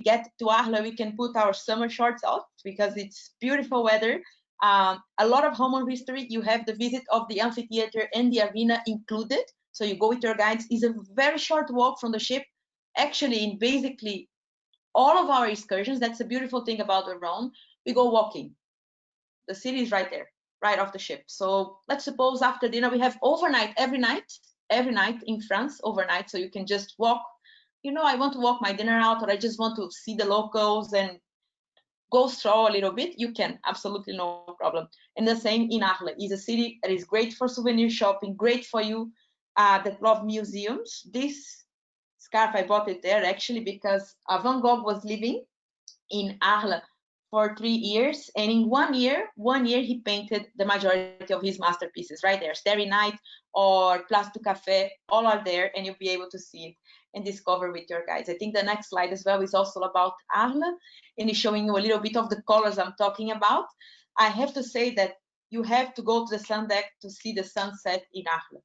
get to Arles, we can put our summer shorts out because it's beautiful weather. A lot of Roman history. You have the visit of the amphitheater and the arena included. So you go with your guides. It's a very short walk from the ship actually in basically all of our excursions, that's a beautiful thing about the Rhone, we go walking. The city is right there, right off the ship. So let's suppose after dinner we have overnight, every night in France, overnight. So you can just walk, I want to walk my dinner out, or I just want to see the locals and go stroll a little bit, you can, absolutely no problem. And the same in Arles. It's a city that is great for souvenir shopping, great for you that love museums. This scarf, I bought it there actually because Van Gogh was living in Arles for 3 years, and in 1 year he painted the majority of his masterpieces right there. Starry Night or Place du Café, all are there, and you'll be able to see it and discover with your guides. I think the next slide as well is also about Arles, and it's showing you a little bit of the colors I'm talking about. I have to say that you have to go to the sun deck to see the sunset in Arles.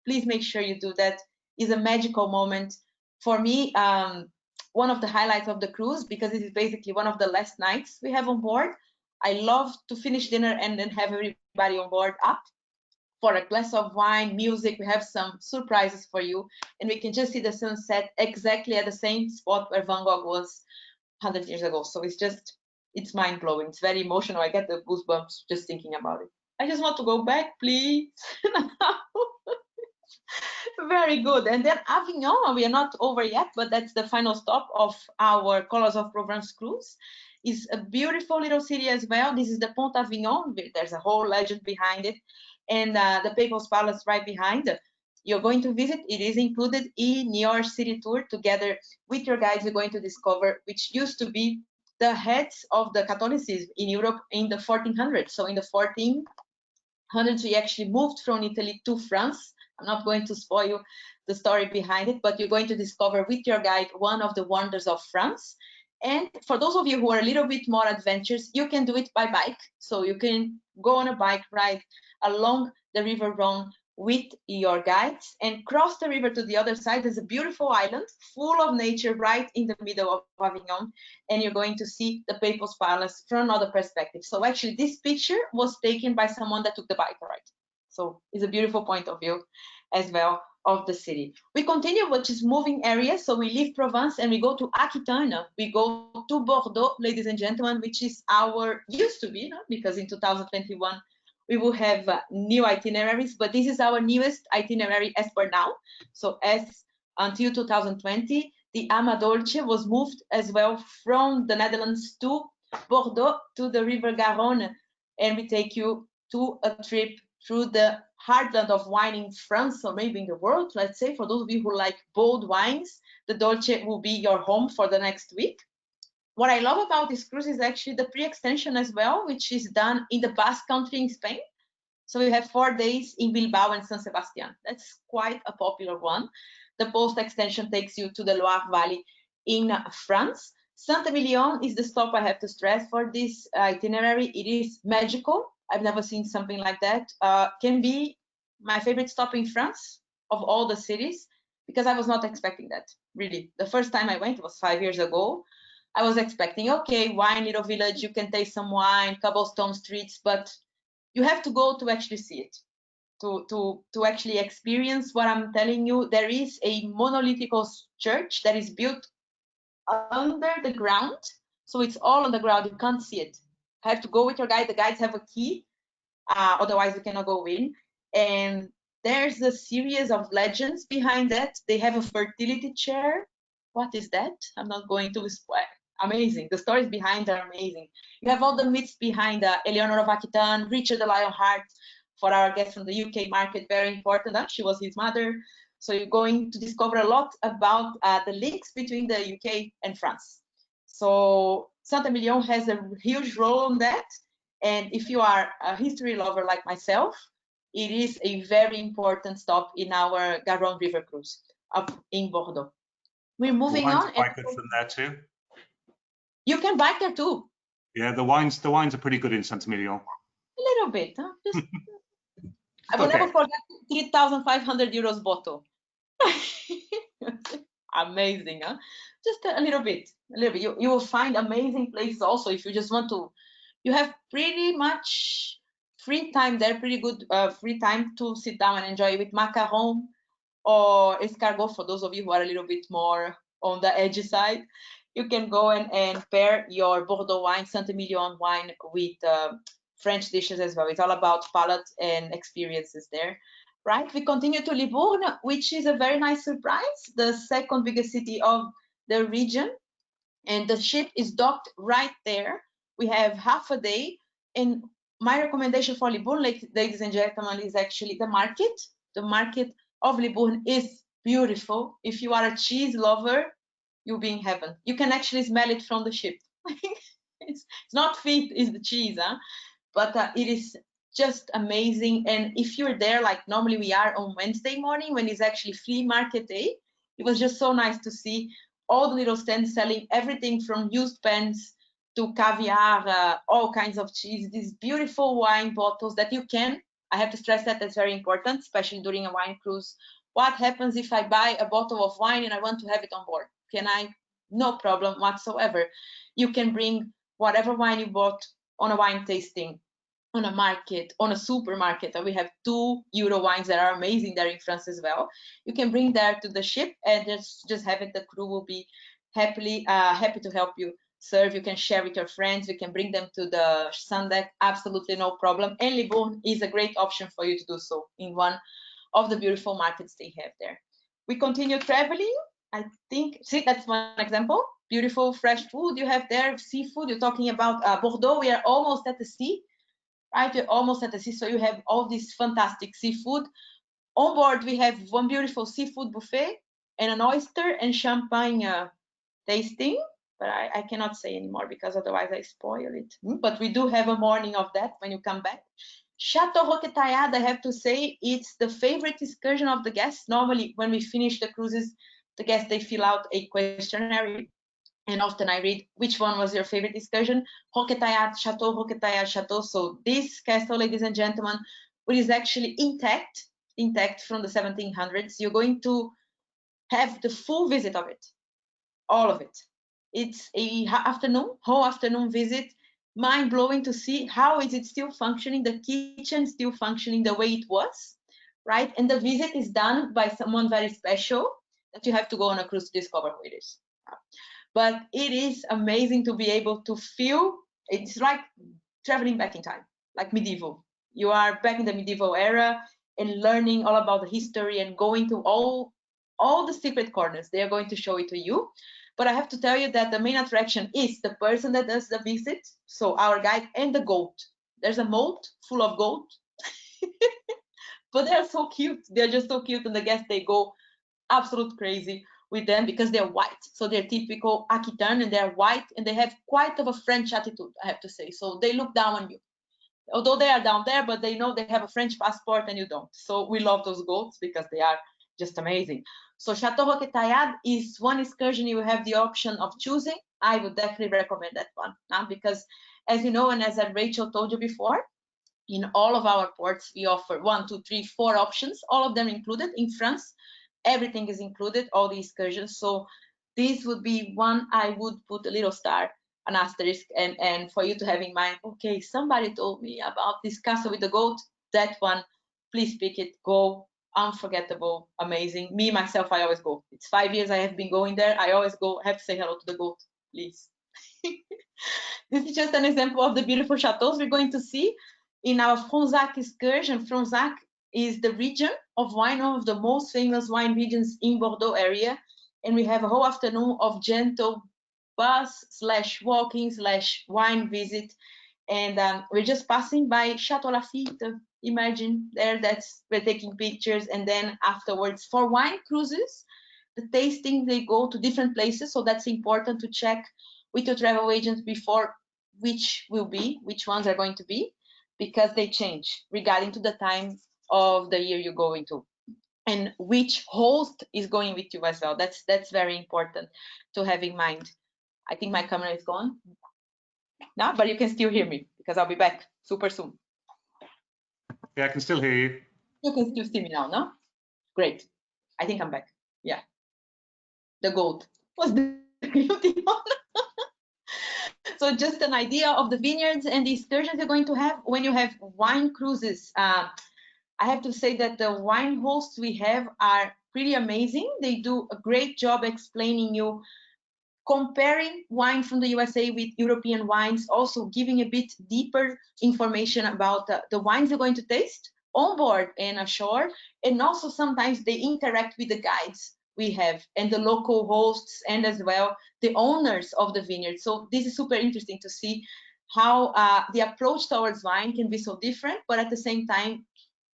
Please make sure you do that. It's a magical moment. For me, one of the highlights of the cruise, because it is basically one of the last nights we have on board. I love to finish dinner and then have everybody on board up for a glass of wine, music. We have some surprises for you, and we can just see the sunset exactly at the same spot where Van Gogh was 100 years ago. So it's mind-blowing. It's very emotional. I get the goosebumps just thinking about it. I just want to go back, please. Very good. And then Avignon, we are not over yet, but that's the final stop of our Colors of Provence cruise. It's a beautiful little city as well. This is the Pontavignon. There's a whole legend behind it. And the Papal Palace right behind. You're going to visit. It is included in your city tour. Together with your guides, you're going to discover which used to be the heads of the Catholicism in Europe in the 1400s. So in the 1400s, we actually moved from Italy to France. I'm not going to spoil you the story behind it, but you're going to discover with your guide one of the wonders of France. And for those of you who are a little bit more adventurous, you can do it by bike. So you can go on a bike ride along the river Rhone with your guides and cross the river to the other side. There's a beautiful island full of nature right in the middle of Avignon, and you're going to see the Papal Palace from another perspective. So actually this picture was taken by someone that took the bike ride. So it's a beautiful point of view as well of the city. We continue, which is moving areas. So we leave Provence and we go to Aquitaine. We go to Bordeaux, ladies and gentlemen, which is used to be, because in 2021, we will have new itineraries, but this is our newest itinerary as per now. So as until 2020, the Amma was moved as well from the Netherlands to Bordeaux to the river Garonne, and we take you to a trip through the heartland of wine in France, or maybe in the world, let's say. For those of you who like bold wines, the Dolce will be your home for the next week. What I love about this cruise is actually the pre-extension as well, which is done in the Basque Country in Spain. So we have 4 days in Bilbao and San Sebastian. That's quite a popular one. The post-extension takes you to the Loire Valley in France. Saint-Emilion is the stop I have to stress for this itinerary. It is magical. I've never seen something like that. Can be my favorite stop in France of all the cities, because I was not expecting that, really. The first time I went was 5 years ago. I was expecting, okay, wine, little village, you can taste some wine, cobblestone streets, but you have to go to actually see it, to actually experience what I'm telling you. There is a monolithic church that is built under the ground. So it's all on the ground, you can't see it. Have to go with your guide. The guides have a key, otherwise you cannot go in. And there's a series of legends behind that. They have a fertility chair. What is that? I'm not going to spoil. Amazing. The stories behind are amazing. You have all the myths behind Eleanor of Aquitaine, Richard the Lionheart, for our guest from the UK market, very important. She was his mother. So you're going to discover a lot about the links between the UK and France. So Saint-Emilion has a huge role on that. And if you are a history lover like myself, it is a very important stop in our Garonne River cruise up in Bordeaux. We're moving on. Quite good from there too. You can bike there too. Yeah, the wines are pretty good in Saint-Emilion. A little bit, huh? Just, I will never forget 3,500 euros bottle. Amazing, huh? Just a little bit, You will find amazing places also if you just want to. You have pretty much free time there, pretty good free time to sit down and enjoy with macaron or escargot for those of you who are a little bit more on the edgy side, you can go and pair your Bordeaux wine, Saint-Emilion wine with French dishes as well. It's all about palate and experiences there, right? We continue to Libourne, which is a very nice surprise, the second biggest city of the region. And the ship is docked right there. We have half a day. And my recommendation for Libourne, ladies and gentlemen, is actually the market. The market of Libourne is beautiful. If you are a cheese lover, you'll be in heaven. You can actually smell it from the ship. It's not feet, it's the cheese, huh? But it is just amazing. And if you're there, like normally we are on Wednesday morning when it's actually flea market day, it was just so nice to see all the little stands selling everything from used pens to caviar, all kinds of cheese, these beautiful wine bottles that you can, I have to stress that that's very important, especially during a wine cruise. What happens if I buy a bottle of wine and I want to have it on board? Can I? No problem whatsoever. You can bring whatever wine you bought on a wine tasting, on a market, on a supermarket. And we have 2 euro wines that are amazing there in France as well. You can bring that to the ship and just have it. The crew will be happy to help you serve. You can share with your friends. You can bring them to the sun deck. Absolutely no problem. And Libourne is a great option for you to do so in one of the beautiful markets they have there. We continue traveling. I think, see, that's one example. Beautiful fresh food you have there, seafood. You're talking about Bordeaux. We are almost at the sea, right? We're almost at the sea, so you have all this fantastic seafood. On board, we have one beautiful seafood buffet and an oyster and champagne tasting, but I cannot say anymore because otherwise I spoil it. But we do have a morning of that when you come back. Chateau Roquetaillade, I have to say, it's the favorite excursion of the guests. Normally, when we finish the cruises, the guests, they fill out a questionnaire, and often I read, which one was your favorite excursion? Roquetaillade, Chateau. So this castle, ladies and gentlemen, which is actually intact from the 1700s. You're going to have the full visit of it, all of it. It's a whole afternoon visit. Mind-blowing to see how is it still functioning, the kitchen still functioning the way it was, right? And the visit is done by someone very special that you have to go on a cruise to discover who it is. But it is amazing to be able to feel, it's like traveling back in time, like medieval. You are back in the medieval era and learning all about the history and going to all the secret corners. They are going to show it to you. But I have to tell you that the main attraction is the person that does the visit, so our guide, and the goat. There's a moat full of goat, but they're so cute. They're just so cute, and the guests, they go absolute crazy with them because they're white. So they're typical Aquitaine, and they're white, and they have quite of a French attitude, I have to say. So they look down on you. Although they are down there, but they know they have a French passport and you don't. So we love those goats because they are just amazing. So Chateau Roquetaillade is one excursion you have the option of choosing. I would definitely recommend that one because, as you know, and as Rachel told you before, in all of our ports, we offer 1, 2, 3, 4 options, all of them included. In France, everything is included, all the excursions. So this would be one I would put a little star, an asterisk, and for you to have in mind, okay, somebody told me about this castle with the goat, that one, please pick it, go. Unforgettable, amazing. Me, myself, I always go. It's 5 years I have been going there. I always go, have to say hello to the goat, please. This is just an example of the beautiful chateaus we're going to see in our Fronsac excursion. Fronsac is the region of wine, one of the most famous wine regions in Bordeaux area. And we have a whole afternoon of gentle bus / walking / wine visit. And we're just passing by Chateau Lafitte. Imagine there, we're taking pictures, and then afterwards for wine cruises, the tasting, they go to different places, so that's important to check with your travel agent before which ones are going to be, because they change regarding to the time of the year you're going to, and which host is going with you as well. That's very important to have in mind. I think my camera is gone now, but you can still hear me because I'll be back super soon. Yeah, I can still hear you. You can still see me now, no? Great. I think I'm back. Yeah. The goat was the beauty one. So just an idea of the vineyards and the excursions you're going to have when you have wine cruises. I have to say that the wine hosts we have are pretty amazing. They do a great job explaining you, comparing wine from the USA with European wines, also giving a bit deeper information about the wines you're going to taste on board and ashore. And also sometimes they interact with the guides we have and the local hosts and as well the owners of the vineyard. So this is super interesting to see how the approach towards wine can be so different, but at the same time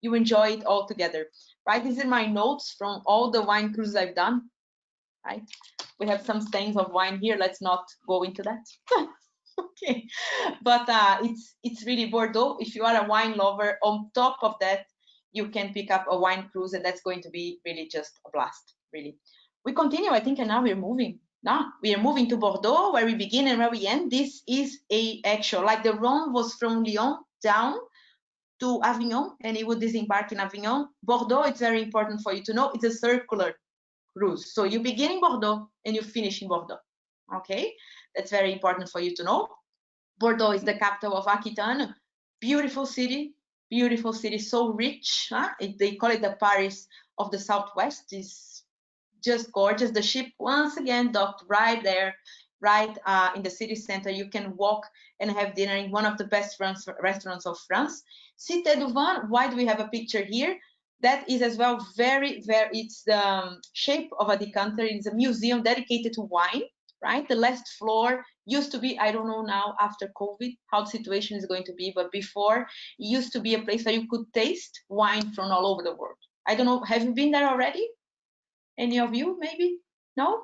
you enjoy it all together, right? These are my notes from all the wine cruises I've done, right? We have some stains of wine here. Let's not go into that. Okay, but it's really Bordeaux. If you are a wine lover, on top of that, you can pick up a wine cruise, and that's going to be really just a blast. Really, we continue. I think, and now we're moving. Now we are moving to Bordeaux, where we begin and where we end. This is a actual, like the Rhone was from Lyon down to Avignon, and it would disembark in Avignon. Bordeaux, it's very important for you to know, it's a circular cruise. So you begin in Bordeaux and you finish in Bordeaux. Okay, that's very important for you to know. Bordeaux is the capital of Aquitaine. Beautiful city, so rich. Huh? They call it the Paris of the Southwest. It's just gorgeous. The ship once again docked right there, right in the city center. You can walk and have dinner in one of the best restaurants of France. Cité du Vin, why do we have a picture here? That is as well very, it's the shape of a decanter. It's a museum dedicated to wine, right? The last floor used to be, I don't know now after COVID how the situation is going to be, but before it used to be a place where you could taste wine from all over the world. I don't know, have you been there already? Any of you, maybe? No?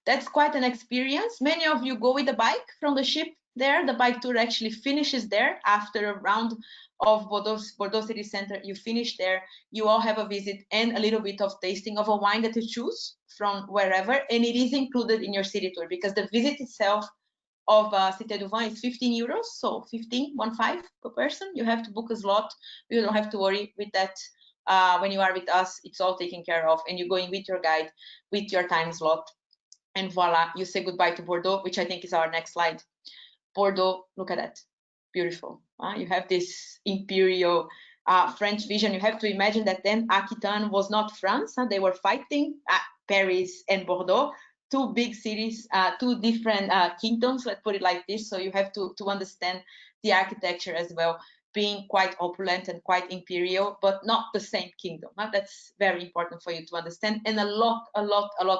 That's quite an experience. Many of you go with the bike from the ship there. The bike tour actually finishes there after a round of Bordeaux City Center. You finish there. You all have a visit and a little bit of tasting of a wine that you choose from wherever, and it is included in your city tour because the visit itself of Cité du Vin is 15 euros, so 15 per person. You have to book a slot. You don't have to worry with that. When you are with us, it's all taken care of, and you're going with your guide with your time slot. And voila, you say goodbye to Bordeaux, which I think is our next slide. Bordeaux, look at that, beautiful. You have this imperial French vision. You have to imagine that then Aquitaine was not France. They were fighting Paris and Bordeaux, two big cities, two different kingdoms, let's put it like this. So you have to understand the architecture as well, being quite opulent and quite imperial, but not the same kingdom. That's very important for you to understand, and a lot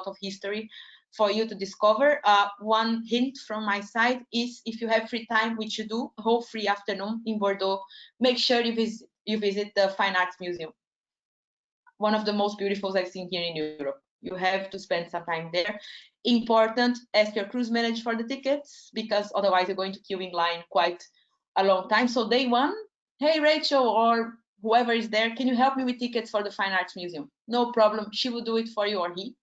of history for you to discover. One hint from my side is, if you have free time, which you do, a whole free afternoon in Bordeaux, make sure you visit the Fine Arts Museum. One of the most beautiful I've seen here in Europe. You have to spend some time there. Important, ask your cruise manager for the tickets, because otherwise you're going to queue in line quite a long time. So day one, hey Rachel, or whoever is there, can you help me with tickets for the Fine Arts Museum? No problem, she will do it for you, or he,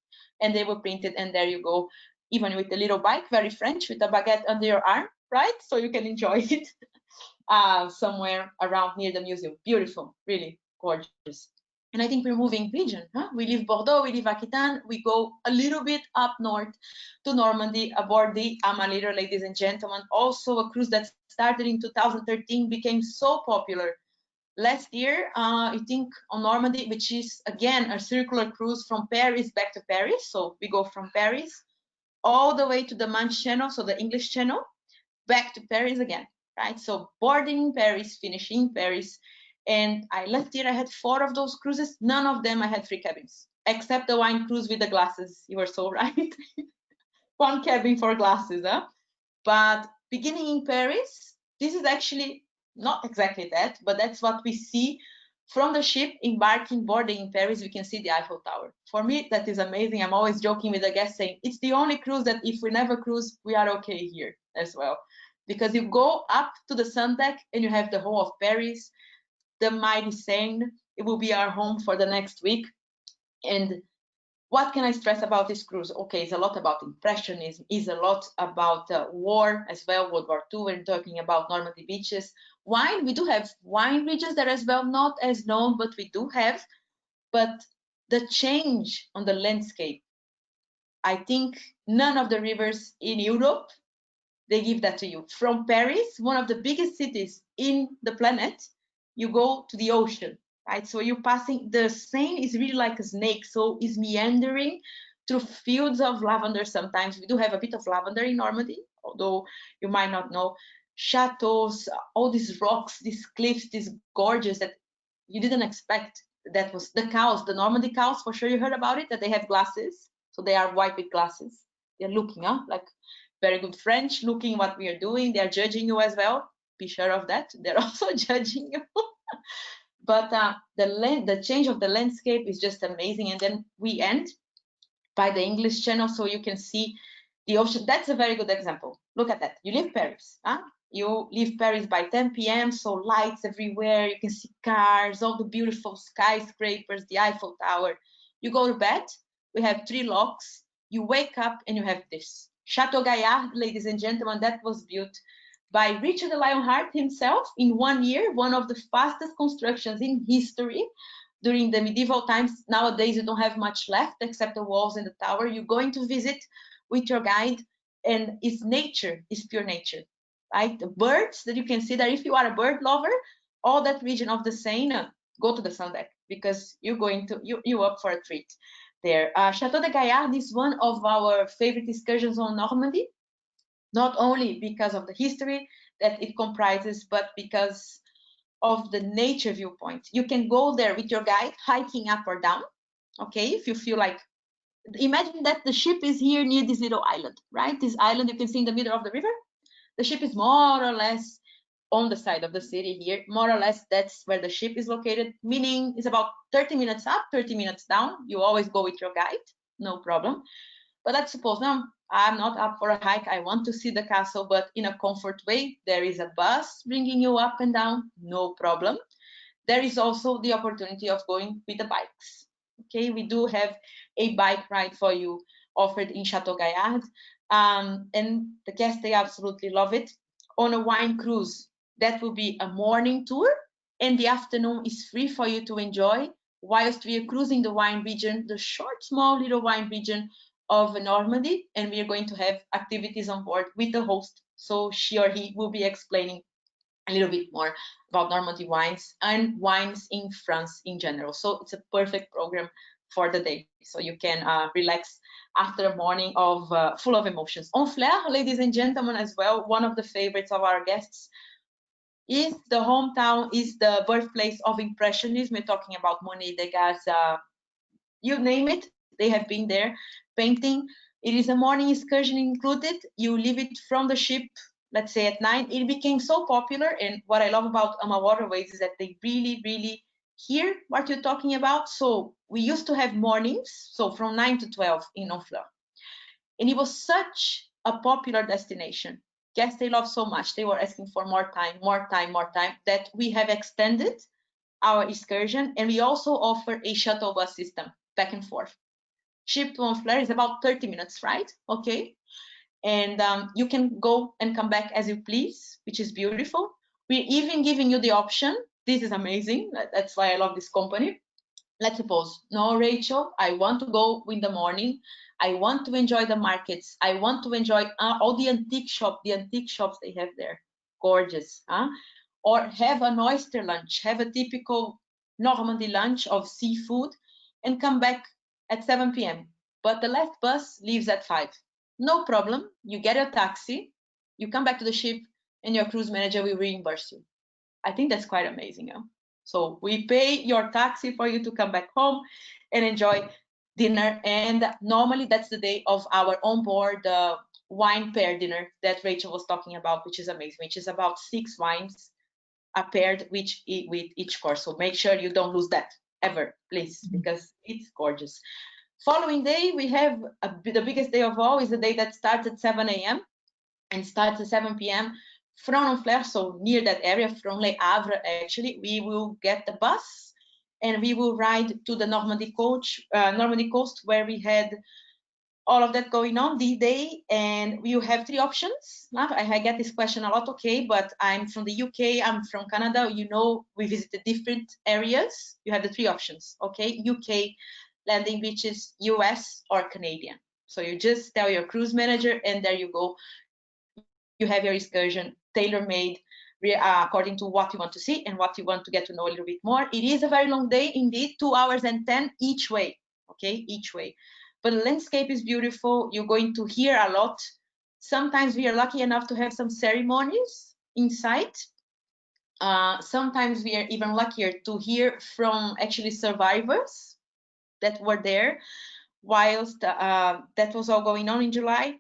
and they will print it, and there you go, even with a little bike, very French, with a baguette under your arm, right? So you can enjoy it somewhere around near the museum. Beautiful, really gorgeous. And I think we're moving region. We leave Bordeaux, we leave Aquitaine, we go a little bit up north to Normandy aboard the Amma, ladies and gentlemen. Also a cruise that started in 2013, became so popular last year, I think, on Normandy, which is again a circular cruise from Paris back to Paris. So we go from Paris all the way to the Manche Channel, so the English Channel, back to Paris again, right? So boarding in Paris, finishing in Paris. And last year I had 4 of those cruises. None of them I had free cabins, except the wine cruise with the glasses. You were so right. 1 cabin for glasses, huh? But beginning in Paris, this is actually not exactly that, but that's what we see from the ship embarking, boarding in Paris. We can see the Eiffel Tower. For me, that is amazing. I'm always joking with the guests saying it's the only cruise that if we never cruise, we are okay here as well. Because you go up to the sun deck and you have the whole of Paris, the mighty Seine. It will be our home for the next week. And what can I stress about this cruise? Okay, it's a lot about Impressionism, it's a lot about war as well, World War II. We're talking about Normandy beaches. Wine, we do have wine regions that are as well not as known, but we do have. But the change on the landscape, I think none of the rivers in Europe, they give that to you. From Paris, one of the biggest cities in the planet, you go to the ocean. right? So you're passing, the Seine is really like a snake, so it's meandering through fields of lavender. Sometimes we do have a bit of lavender in Normandy, although you might not know. Chateaus, all these rocks, these cliffs, these gorges that you didn't expect. That was the cows, the Normandy cows, for sure you heard about it, that they have glasses. So they are white with glasses. They're looking, like very good French, looking what we are doing. They're judging you as well. Be sure of that. They're also judging you. But the change of the landscape is just amazing. And then we end by the English Channel, so you can see the ocean. That's a very good example. Look at that. You leave Paris. You leave Paris by 10 p.m., so lights everywhere. You can see cars, all the beautiful skyscrapers, the Eiffel Tower. You go to bed. We have 3 locks. You wake up and you have this. Chateau De Gaya, ladies and gentlemen, that was built by Richard the Lionheart himself in 1 year, one of the fastest constructions in history during the medieval times. Nowadays, you don't have much left except the walls and the tower. You're going to visit with your guide, and it's nature, it's pure nature, right? The birds that you can see there, if you are a bird lover, all that region of the Seine, go to the sun deck, because you're going to, you're up for a treat there. Chateau de Gaya is one of our favorite excursions on Normandy, not only because of the history that it comprises, but because of the nature viewpoint. You can go there with your guide, hiking up or down, okay? If you feel like, imagine that the ship is here near this little island, right? This island you can see in the middle of the river. The ship is more or less on the side of the city here. More or less, that's where the ship is located, meaning it's about 30 minutes up, 30 minutes down. You always go with your guide, no problem. But let's suppose now I'm not up for a hike. I want to see the castle, but in a comfort way. There is a bus bringing you up and down, no problem. There is also the opportunity of going with the bikes. Okay, we do have a bike ride for you offered in Chateau Gaillard, and the guests, they absolutely love it. On a wine cruise, that will be a morning tour, and the afternoon is free for you to enjoy whilst we are cruising the wine region, the short, small little wine region of Normandy, and we are going to have activities on board with the host. So she or he will be explaining a little bit more about Normandy wines and wines in France in general. So it's a perfect program for the day. So you can relax after a morning of full of emotions. Honfleur, ladies and gentlemen, as well, one of the favorites of our guests, is the hometown, is the birthplace of Impressionism. We're talking about Monet, Degas, you name it, they have been there painting. It is a morning excursion included. You leave it from the ship, let's say at 9. It became so popular, and what I love about AmaWaterways is that they really, really hear what you're talking about. So we used to have mornings, so from 9 to 12 in Honfleur. And it was such a popular destination. Guests, they love so much. They were asking for more time, that we have extended our excursion, and we also offer a shuttle bus system back and forth. Ship to Honfleur is about 30 minutes, right? Okay. And you can go and come back as you please, which is beautiful. We're even giving you the option. This is amazing. That's why I love this company. Let's suppose, no, Rachel, I want to go in the morning. I want to enjoy the markets. I want to enjoy all the antique shops they have there. Gorgeous. Or have an oyster lunch, have a typical Normandy lunch of seafood, and come back at 7 p.m. But the last bus leaves at 5. No problem. You get a taxi, you come back to the ship, and your cruise manager will reimburse you. I think that's quite amazing. So we pay your taxi for you to come back home and enjoy dinner. And normally that's the day of our onboard wine pair dinner that Rachel was talking about, which is amazing, which is about 6 wines paired with each course. So make sure you don't lose that ever, please, because it's gorgeous. Following day, we have the biggest day of all, is the day that starts at 7 a.m. and starts at 7 p.m. from Honfleur, so near that area, from Le Havre, actually. We will get the bus and we will ride to the Normandy coast, where we had all of that going on this day. And you have 3 options. I get this question a lot. Okay, but I'm from the UK, I'm from Canada, you know, we visited different areas. You have the 3 options. Okay, UK landing beaches, US or Canadian. So you just tell your cruise manager, and there you go. You have your excursion tailor-made, according to what you want to see and what you want to get to know a little bit more. It is a very long day indeed, 2 hours and 10 each way, okay, each way. But the landscape is beautiful. You're going to hear a lot. Sometimes we are lucky enough to have some ceremonies inside. Sometimes we are even luckier to hear from actually survivors that were there whilst that was all going on in July.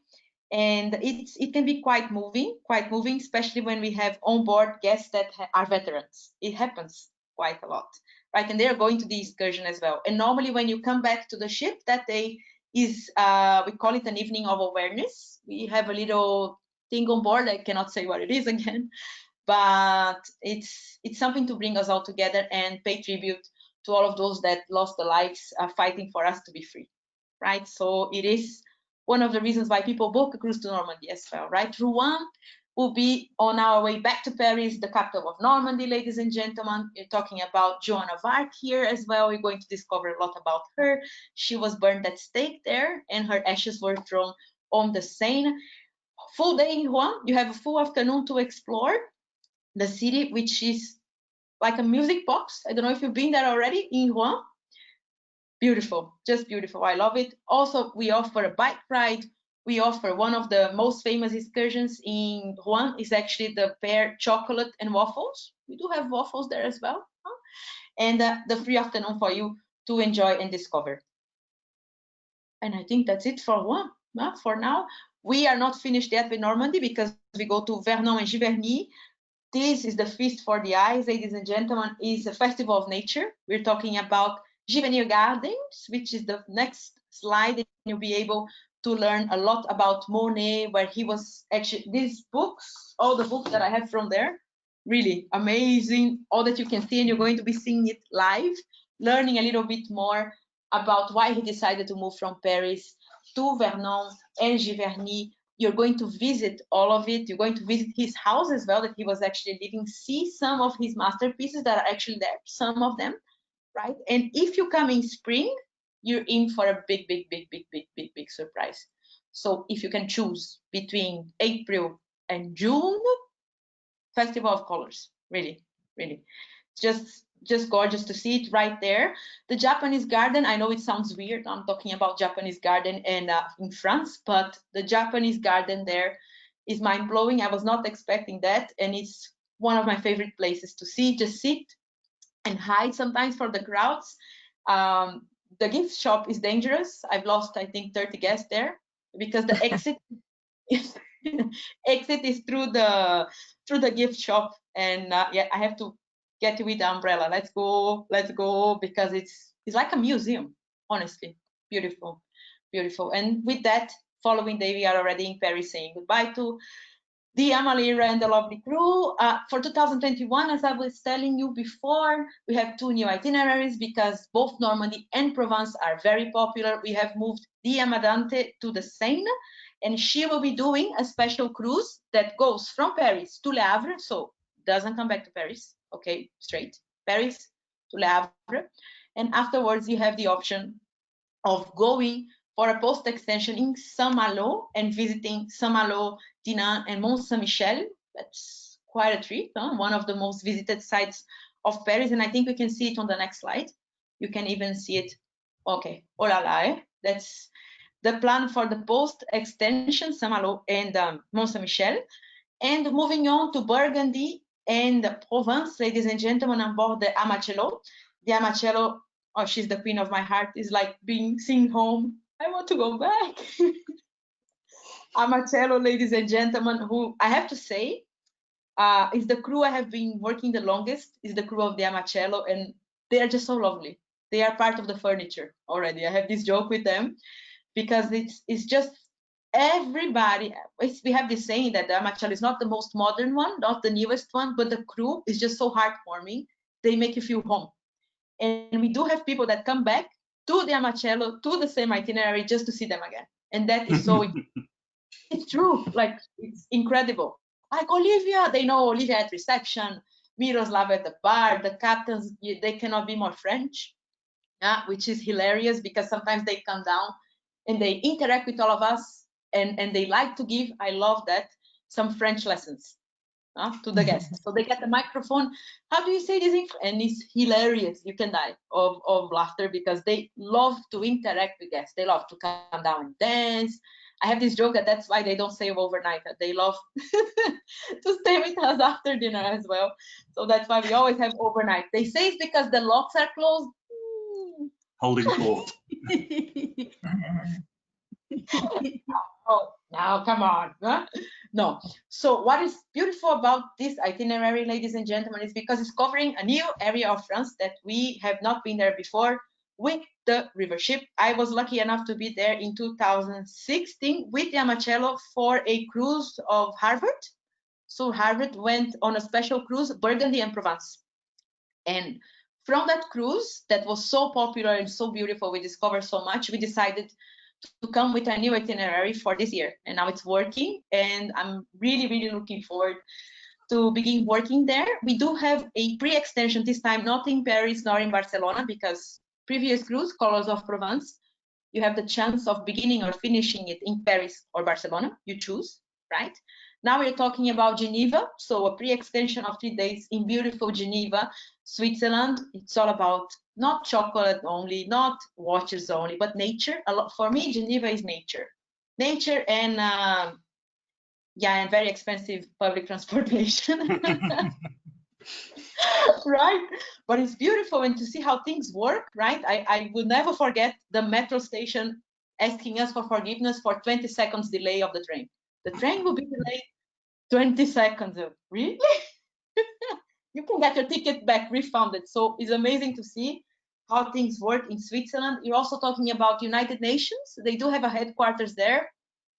And it can be quite moving, especially when we have onboard guests that are veterans. It happens quite a lot, right? And they're going to the excursion as well. And normally when you come back to the ship, that day is, we call it an evening of awareness. We have a little thing on board. I cannot say what it is again, but it's something to bring us all together and pay tribute to all of those that lost their lives fighting for us to be free, right? So it is one of the reasons why people book a cruise to Normandy as well, right? Rhone will be on our way back to Paris, the capital of Normandy, ladies and gentlemen. You're talking about Joan of Arc here as well. You're going to discover a lot about her. She was burned at stake there, and her ashes were thrown on the Seine. Full day in Rhone. You have a full afternoon to explore the city, which is like a music box. I don't know if you've been there already in Rhone. Beautiful, just beautiful. I love it. Also, we offer a bike ride. We offer one of the most famous excursions in Rhone is actually the pear chocolate and waffles. We do have waffles there as well. Huh? And the free afternoon for you to enjoy and discover. And I think that's it for Rhone. For now, we are not finished yet with Normandy because we go to Vernon and Giverny. This is the feast for the eyes, ladies and gentlemen. Is a festival of nature. We're talking about Giverny Gardens, which is the next slide, and you'll be able to learn a lot about Monet, where he was actually, these books, all the books that I have from there, really amazing, all that you can see, and you're going to be seeing it live, learning a little bit more about why he decided to move from Paris to Vernon and Giverny. You're going to visit all of it. You're going to visit his house as well that he was actually living, see some of his masterpieces that are actually there, some of them. Right? And if you come in spring, you're in for a big surprise. So if you can choose between April and June, Festival of Colors, really. Just gorgeous to see it right there. The Japanese garden, I know it sounds weird. I'm talking about Japanese garden and in France, but the Japanese garden there is mind-blowing. I was not expecting that. And it's one of my favorite places to see, just sit and hide sometimes for the crowds. The gift shop is dangerous. I've lost, I think, 30 guests there because the exit is through the gift shop, and yeah, I have to get with the umbrella. Let's go, because it's like a museum. Honestly, beautiful. And with that, following day, we are already in Paris, saying goodbye to the Amalira and the lovely crew. For 2021, as I was telling you before, we have 2 new itineraries because both Normandy and Provence are very popular. We have moved the Amadante to the Seine, and she will be doing a special cruise that goes from Paris to Le Havre, so doesn't come back to Paris, okay, straight, Paris to Le Havre. And afterwards, you have the option of going for a post extension in Saint-Malo and visiting Saint-Malo, Dinan, and Mont Saint-Michel. That's quite a trip, huh? One of the most visited sites of Paris, and I think we can see it on the next slide. You can even see it. Okay, oh la la, eh? That's the plan for the post extension, Saint-Malo and Mont Saint-Michel. And moving on to Burgundy and Provence, ladies and gentlemen, on board the Amacello. The Amacello, oh, she's the queen of my heart, is like seeing home. I want to go back. Amacello, ladies and gentlemen, who I have to say is the crew I have been working the longest, is the crew of the Amacello, and they are just so lovely. They are part of the furniture already. I have this joke with them because it's just everybody. We have this saying that the Amacello is not the most modern one, not the newest one, but the crew is just so heartwarming. They make you feel home. And we do have people that come back to the Amacello, to the same itinerary, just to see them again. And that is so, it's true, like, it's incredible. Like Olivia, they know Olivia at reception, Miroslav at the bar, the captains, they cannot be more French, which is hilarious because sometimes they come down and they interact with all of us and they like to give, I love that, some French lessons. to the guests. So they get the microphone. How do you say this? And it's hilarious. You can die of laughter because they love to interact with guests. They love to come down and dance. I have this joke that's why they don't stay overnight. They love to stay with us after dinner as well. So that's why we always have overnight. They say it's because the locks are closed. Holding court. Oh, now come on. Huh? No. So what is beautiful about this itinerary, ladies and gentlemen, is because it's covering a new area of France that we have not been there before with the river ship. I was lucky enough to be there in 2016 with the Amacello for a cruise of Harvard. So Harvard went on a special cruise, Burgundy and Provence. And from that cruise that was so popular and so beautiful, we discovered so much, we decided to come with a new itinerary for this year. And now it's working. And I'm really, really looking forward to begin working there. We do have a pre-extension this time, not in Paris nor in Barcelona, because previous cruise, Colors of Provence, you have the chance of beginning or finishing it in Paris or Barcelona. You choose, right? Now we're talking about Geneva, so a pre-extension of 3 days in beautiful Geneva, Switzerland. It's all about not chocolate only, not watches only, but nature. A lot for me, Geneva is nature, and and very expensive public transportation. Right, but it's beautiful, and to see how things work, right? I will never forget the metro station asking us for forgiveness for 20 seconds delay of the train. The train will be delayed 20 seconds. Really? You can get your ticket back refunded. So it's amazing to see how things work in Switzerland. You're also talking about United Nations. They do have a headquarters there.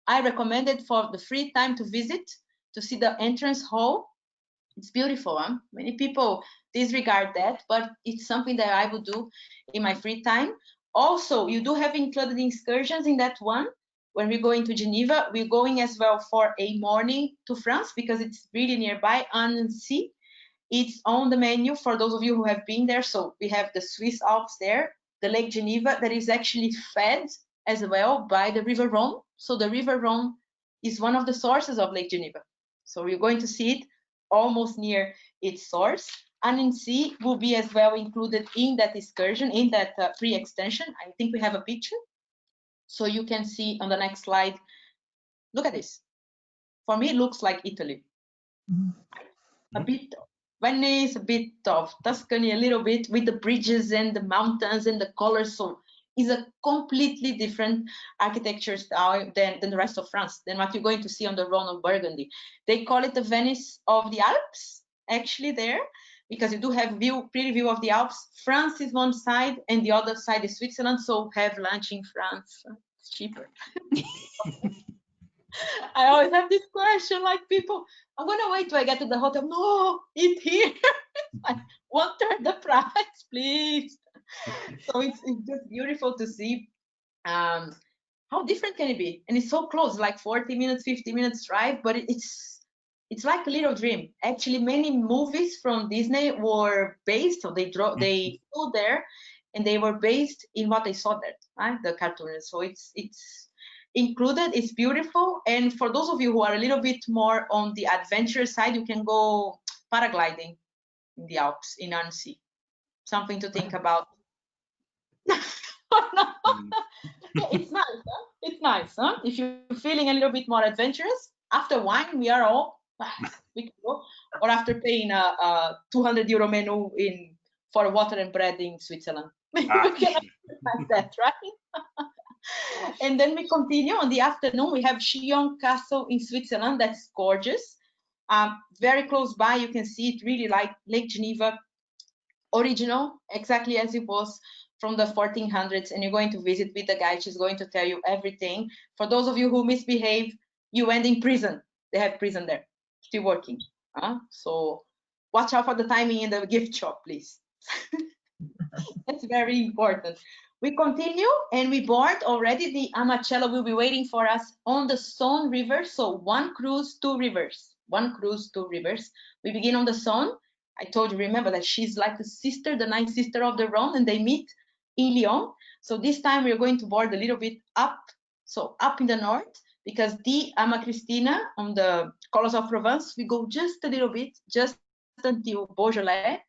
I recommend it for the free time to visit, to see the entrance hall. It's beautiful. Huh? Many people disregard that, but it's something that I would do in my free time. Also, you do have included excursions in that one. When we go into Geneva, we're going as well for a morning to France because it's really nearby, Rhone and Seine. It's on the menu for those of you who have been there. So we have the Swiss Alps there, the Lake Geneva that is actually fed as well by the River Rhone. So the River Rhone is one of the sources of Lake Geneva. So we're going to see it almost near its source. Rhone and Seine will be as well included in that excursion, in that pre-extension. I think we have a picture. So you can see on the next slide, look at this. For me, it looks like Italy. A bit of Venice, a bit of Tuscany, a little bit with the bridges and the mountains and the colors. So it's a completely different architecture style than the rest of France, than what you're going to see on the Rhone of Burgundy. They call it the Venice of the Alps, actually there, because you do have pretty view of the Alps. France is one side and the other side is Switzerland, so have lunch in France. It's cheaper. I always have this question, like people, I'm gonna wait till I get to the hotel. No, eat here. Like 1/3 the price, please. So it's just beautiful to see how different can it be, and it's so close, like 40 minutes, 50 minutes drive, but it's like a little dream. Actually, many movies from Disney were based, so they flew there, and they were based in what they saw there, right? The cartoons. So it's included. It's beautiful, and for those of you who are a little bit more on the adventure side, you can go paragliding in the Alps in Annecy. Something to think about. It's nice, huh? It's nice, huh? If you're feeling a little bit more adventurous, after wine, we are all, we can go. Or after paying a 200 euro menu for water and bread in Switzerland. We can like that, right? And then we continue on the afternoon. We have Shion Castle in Switzerland. That's gorgeous. Very close by, you can see it really like Lake Geneva, original, exactly as it was from the 1400s, and you're going to visit with the guide. She's going to tell you everything. For those of you who misbehave, you end in prison. They have prison there, still working. So watch out for the timing in the gift shop, please. That's very important. We continue and we board already. The Amacello will be waiting for us on the Saône River. So 1 cruise, 2 rivers. 1 cruise, 2 rivers. We begin on the Saône. I told you, remember that she's like the sister, the ninth sister of the Rhone, and they meet in Lyon. So this time we're going to board a little bit up. So up in the north, because the Amma Cristina on the colors of Provence, we go just a little bit, just until Beaujolais.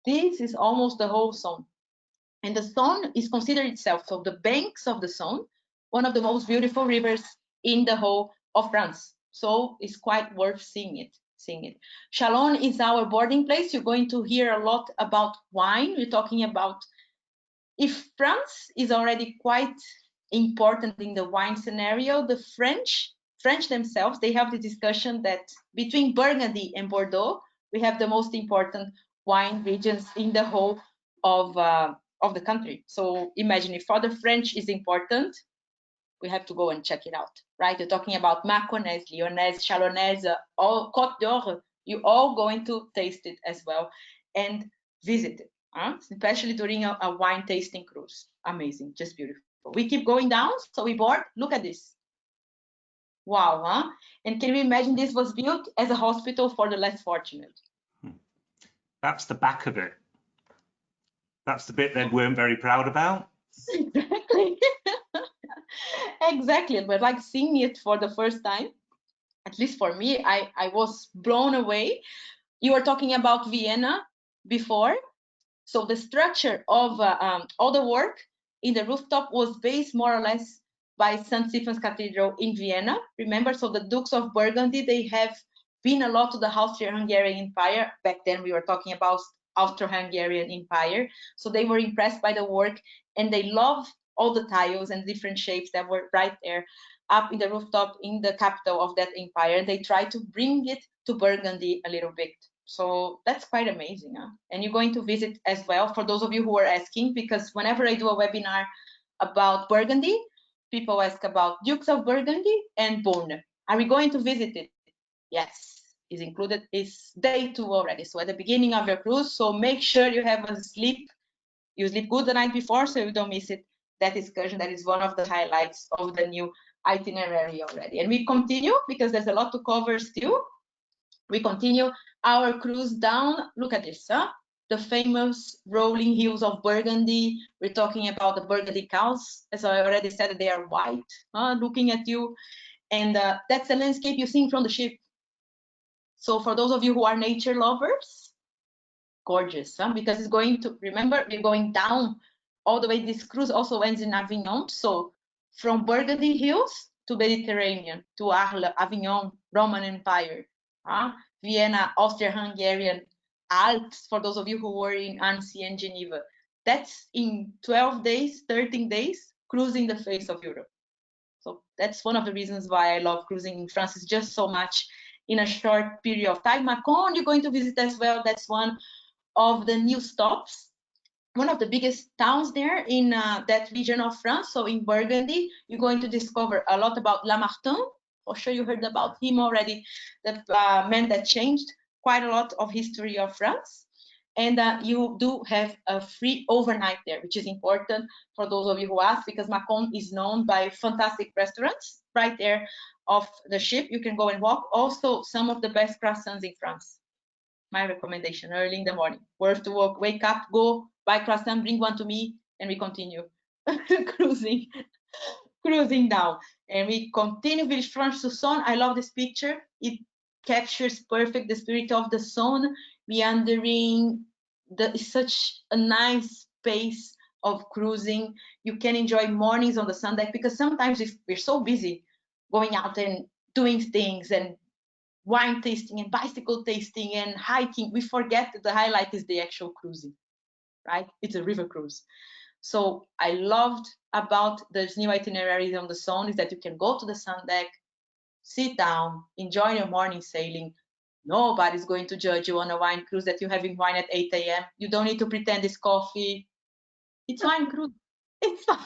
This is almost the whole zone. And the Saône is considered itself, so the banks of the Saône, one of the most beautiful rivers in the whole of France. So it's quite worth seeing it. Chalon is our boarding place. You're going to hear a lot about wine. We're talking about, if France is already quite important in the wine scenario, the French themselves, they have the discussion that between Burgundy and Bordeaux, we have the most important wine regions in the whole of the country. So imagine if for the French is important, we have to go and check it out, right? You're talking about Mâconnais, Lyonnaise, Chalonnaise, all Côte d'Or. You're all going to taste it as well and visit it, especially during a wine tasting cruise. Amazing, just beautiful. We keep going down, so we board. Look at this. Wow, huh? And can we imagine this was built as a hospital for the less fortunate? That's the back of it. That's the bit they weren't very proud about. Exactly. Exactly. But like seeing it for the first time, at least for me, I was blown away. You were talking about Vienna before. So the structure of all the work in the rooftop was based more or less by St. Stephen's Cathedral in Vienna. Remember, so the Dukes of Burgundy, they have been a lot to the Austro-Hungarian Empire. Back then we were talking about Austro-Hungarian Empire. So they were impressed by the work and they love all the tiles and different shapes that were right there up in the rooftop in the capital of that empire. They try to bring it to Burgundy a little bit. So that's quite amazing. Huh? And you're going to visit as well, for those of you who are asking, because whenever I do a webinar about Burgundy, people ask about Dukes of Burgundy and Beaune. Are we going to visit it? Yes, is included. It's day 2 already. So at the beginning of your cruise, so make sure you have a sleep. You sleep good the night before so you don't miss it. That excursion, that is one of the highlights of the new itinerary already. And we continue because there's a lot to cover still. We continue our cruise down. Look at this, huh? The famous rolling hills of Burgundy. We're talking about the Burgundy cows. As I already said, they are white, looking at you. And that's the landscape you see from the ship. So for those of you who are nature lovers, gorgeous, huh? Because it's going to, remember, we're going down all the way. This cruise also ends in Avignon. So from Burgundy Hills to Mediterranean, to Arles, Avignon, Roman Empire, Vienna, Austria-Hungarian, Alps, for those of you who were in Annecy and Geneva. That's in 12 days, 13 days, cruising the face of Europe. So that's one of the reasons why I love cruising in France. It's just so much in a short period of time. Mekong, you're going to visit as well. That's one of the new stops. One of the biggest towns there in that region of France. So in Burgundy, you're going to discover a lot about Lamartine. For sure you heard about him already, the man that changed quite a lot of history of France. And you do have a free overnight there, which is important for those of you who ask, because Mekong is known by fantastic restaurants right there off the ship. You can go and walk. Also, some of the best croissants in France. My recommendation, early in the morning, worth to walk, wake up, go buy croissant, bring one to me, and we continue cruising down. And we continue Villefranche to Saône. I love this picture. It captures perfect the spirit of the Saône, meandering. It's such a nice space of cruising. You can enjoy mornings on the sun deck, because sometimes if we're so busy going out and doing things and wine tasting and bicycle tasting and hiking, we forget that the highlight is the actual cruising, right? It's a river cruise. So I loved about this new itinerary on the Saône is that you can go to the sun deck, sit down, enjoy your morning sailing. Nobody's going to judge you on a wine cruise that you're having wine at 8 a.m. You don't need to pretend it's coffee. It's wine cruise. It's fine.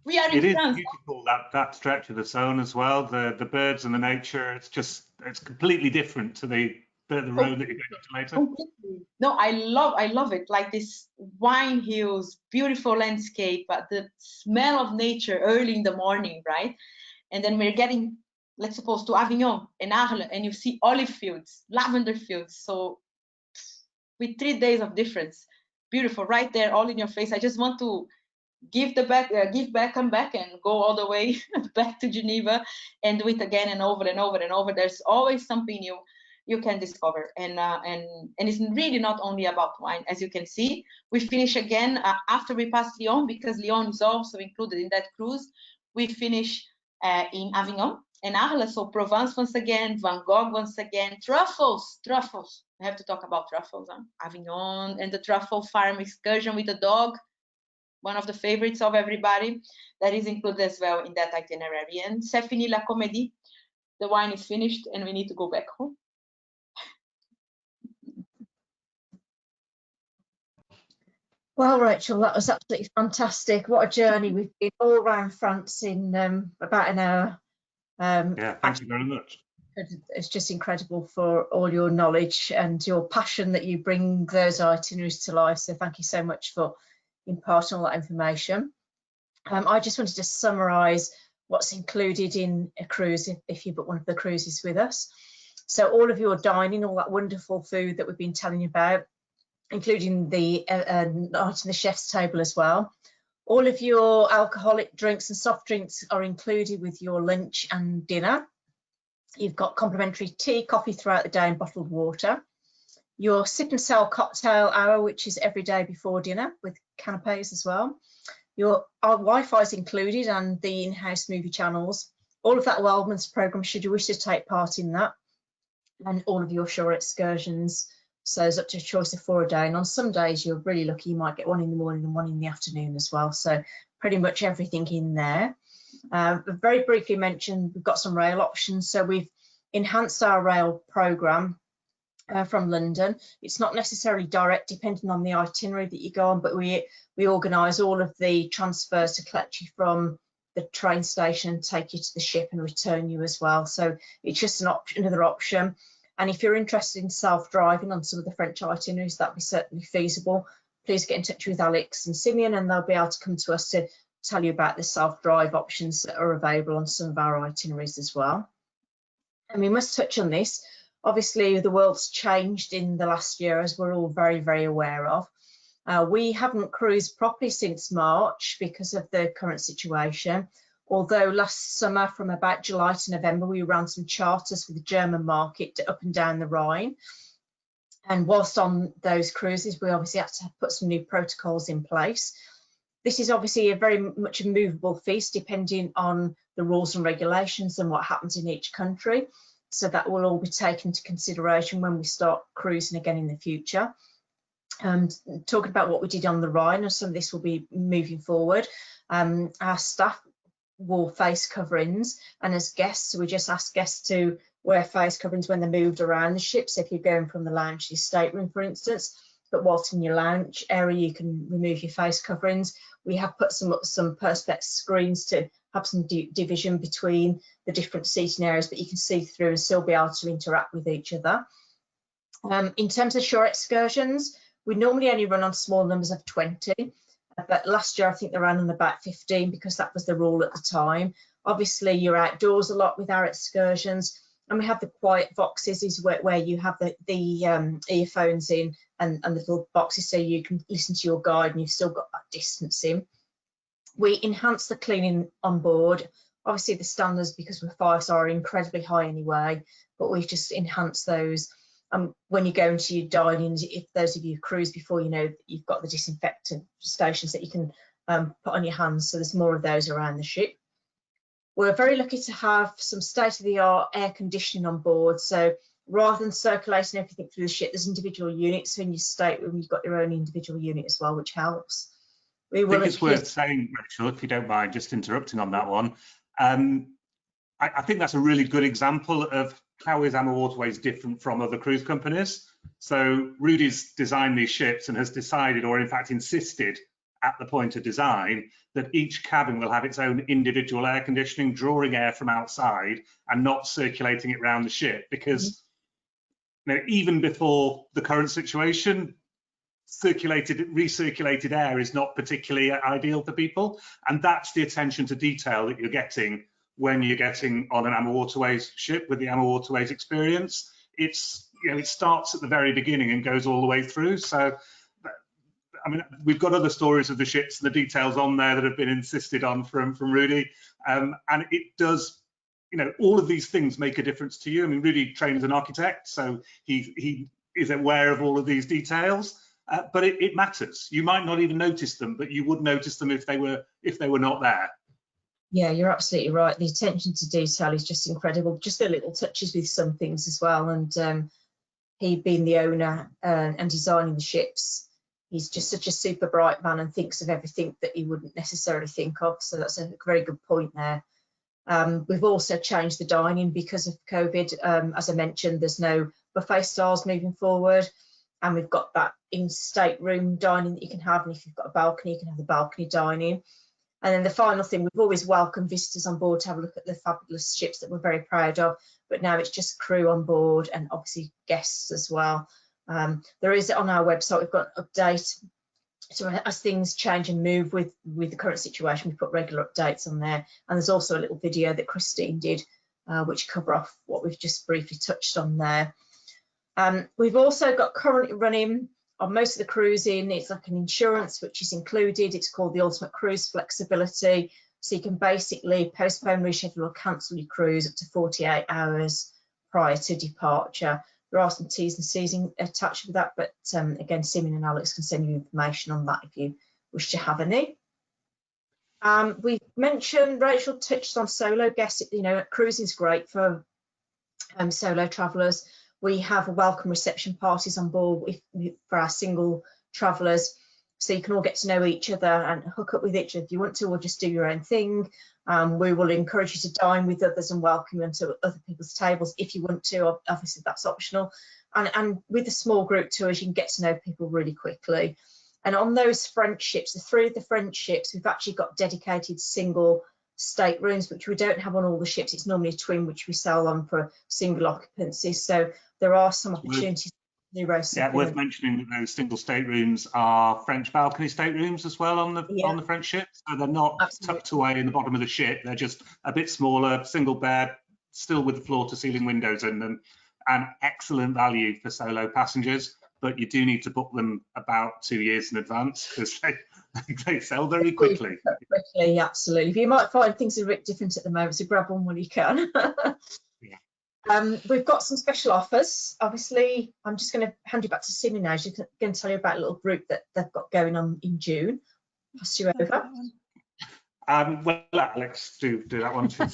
We are in France. It is beautiful, that stretch of the Saône as well. The birds and the nature. It's completely different to the road that you're going to later. Completely. No, I love it. Like this wine hills, beautiful landscape, the smell of nature early in the morning, right? And then we're getting, let's suppose, to Avignon and Arles, and you see olive fields, lavender fields. So with 3 days of difference, beautiful, right there, all in your face. I just want to give back, come back, and go all the way back to Geneva and do it again and over and over and over. There's always something new you can discover, and it's really not only about wine. As you can see, we finish again after we pass Lyon, because Lyon is also included in that cruise. We finish in Avignon and Arles, so Provence once again, Van Gogh once again, truffles. I have to talk about truffles. Avignon and the truffle farm excursion with the dog, one of the favorites of everybody, that is included as well in that itinerary. And c'est fini la comédie. The wine is finished and we need to go back home. Well, Rachel, that was absolutely fantastic. What a journey. We've been all around France in about an hour. Yeah, thank you very much. It's just incredible for all your knowledge and your passion that you bring those itineraries to life. So thank you so much for imparting all that information. I just wanted to summarise what's included in a cruise if you book one of the cruises with us. So all of your dining, all that wonderful food that we've been telling you about, including the night in the chef's table as well. All of your alcoholic drinks and soft drinks are included with your lunch and dinner. You've got complimentary tea, coffee throughout the day and bottled water. Your sip and sell cocktail hour, which is every day before dinner with canapes as well. Our Wi-Fi is included and the in-house movie channels. All of that wellness program should you wish to take part in that. And all of your shore excursions. So there's up to a choice of 4 a day, and on some days you're really lucky, you might get one in the morning and one in the afternoon as well. So pretty much everything in there. Very briefly mentioned, we've got some rail options. So we've enhanced our rail program from London. It's not necessarily direct depending on the itinerary that you go on, but we organise all of the transfers to collect you from the train station, take you to the ship and return you as well. So it's just an option, another option. And if you're interested in self-driving on some of the French itineraries, that'd be certainly feasible. Please get in touch with Alex and Simeon and they'll be able to come to us to tell you about the self-drive options that are available on some of our itineraries as well. And we must touch on this. Obviously, the world's changed in the last year, as we're all very, very aware of. We haven't cruised properly since March because of the current situation. Although last summer, from about July to November, we ran some charters for the German market up and down the Rhine. And whilst on those cruises, we obviously had to put some new protocols in place. This is obviously a very much a movable feast, depending on the rules and regulations and what happens in each country. So that will all be taken into consideration when we start cruising again in the future. Talking about what we did on the Rhine, and some of this will be moving forward. Our staff wore face coverings, and as guests we just ask guests to wear face coverings when they're moved around the ship. So if you're going from the lounge to your stateroom, for instance, but whilst in your lounge area you can remove your face coverings. We have put some perspex screens to have some division between the different seating areas, but you can see through and still be able to interact with each other. In terms of shore excursions, we normally only run on small numbers of 20. But last year I think they ran on about 15 because that was the rule at the time. Obviously you're outdoors a lot with our excursions, and we have the quiet boxes where you have the earphones in and the little boxes so you can listen to your guide and you've still got that distancing. We enhance the cleaning on board. Obviously the standards, because we're 5-star, are incredibly high anyway, but we've just enhanced those. When you go into your dining, if those of you who cruise before, you know you've got the disinfectant stations that you can put on your hands, so there's more of those around the ship. We're very lucky to have some state-of-the-art air conditioning on board, so rather than circulating everything through the ship, there's individual units. So in your stateroom you've got your own individual unit as well, which helps. I think it's worth saying, Rachel, if you don't mind just interrupting on that one, I think that's a really good example of how is AmaWaterways different from other cruise companies. So Rudy's designed these ships and has decided, or in fact insisted at the point of design, that each cabin will have its own individual air conditioning, drawing air from outside and not circulating it around the ship, because you know, even before the current situation, recirculated air is not particularly ideal for people, and that's the attention to detail that you're getting when you're getting on an AmaWaterways ship with the AmaWaterways experience. It's, you know, it starts at the very beginning and goes all the way through. So I mean, we've got other stories of the ships, the details on there that have been insisted on from Rudy, and it does, you know, all of these things make a difference to you. I mean, Rudy trained as an architect, so he is aware of all of these details, but it matters. You might not even notice them, but you would notice them if they were not there. Yeah, you're absolutely right. The attention to detail is just incredible. Just the little touches with some things as well. And he being the owner and designing the ships, he's just such a super bright man and thinks of everything that you wouldn't necessarily think of. So that's a very good point there. We've also changed the dining because of COVID. As I mentioned, there's no buffet styles moving forward. And we've got that in stateroom dining that you can have. And if you've got a balcony, you can have the balcony dining. And then the final thing, we've always welcomed visitors on board to have a look at the fabulous ships that we're very proud of, but now it's just crew on board and obviously guests as well. There is on our website, we've got an update. So as things change and move with the current situation, we put regular updates on there. And there's also a little video that Christine did, which cover off what we've just briefly touched on there. We've also got currently running on most of the cruising, it's like an insurance which is included. It's called the Ultimate Cruise Flexibility. So you can basically postpone, reschedule or cancel your cruise up to 48 hours prior to departure. There are some T's and C's attached with that, but again, Simon and Alex can send you information on that if you wish to have any. We mentioned, Rachel touched on solo guests. You know, cruising's great for solo travellers. We have a welcome reception parties on board for our single travellers, so you can all get to know each other and hook up with each other if you want to, or just do your own thing. We will encourage you to dine with others and welcome you to other people's tables if you want to. Obviously, that's optional. And with the small group tours, you can get to know people really quickly. And on those French ships, the 3 of the French ships, we've actually got dedicated single staterooms, which we don't have on all the ships. It's normally a twin, which we sell on for single occupancy. So there are some opportunities. Yeah, worth mentioning that those single staterooms are French balcony staterooms as well on the French ship. So they're not tucked away in the bottom of the ship. They're just a bit smaller, single bed, still with the floor to ceiling windows in them, and excellent value for solo passengers. But you do need to book them about 2 years in advance because they sell very quickly. Quickly, absolutely. You might find things are a bit different at the moment, so grab one when you can. Yeah. We've got some special offers. Obviously, I'm just going to hand you back to Simon now. She's going to tell you about a little group that they've got going on in June. Pass you over. Well, Alex, do that one too.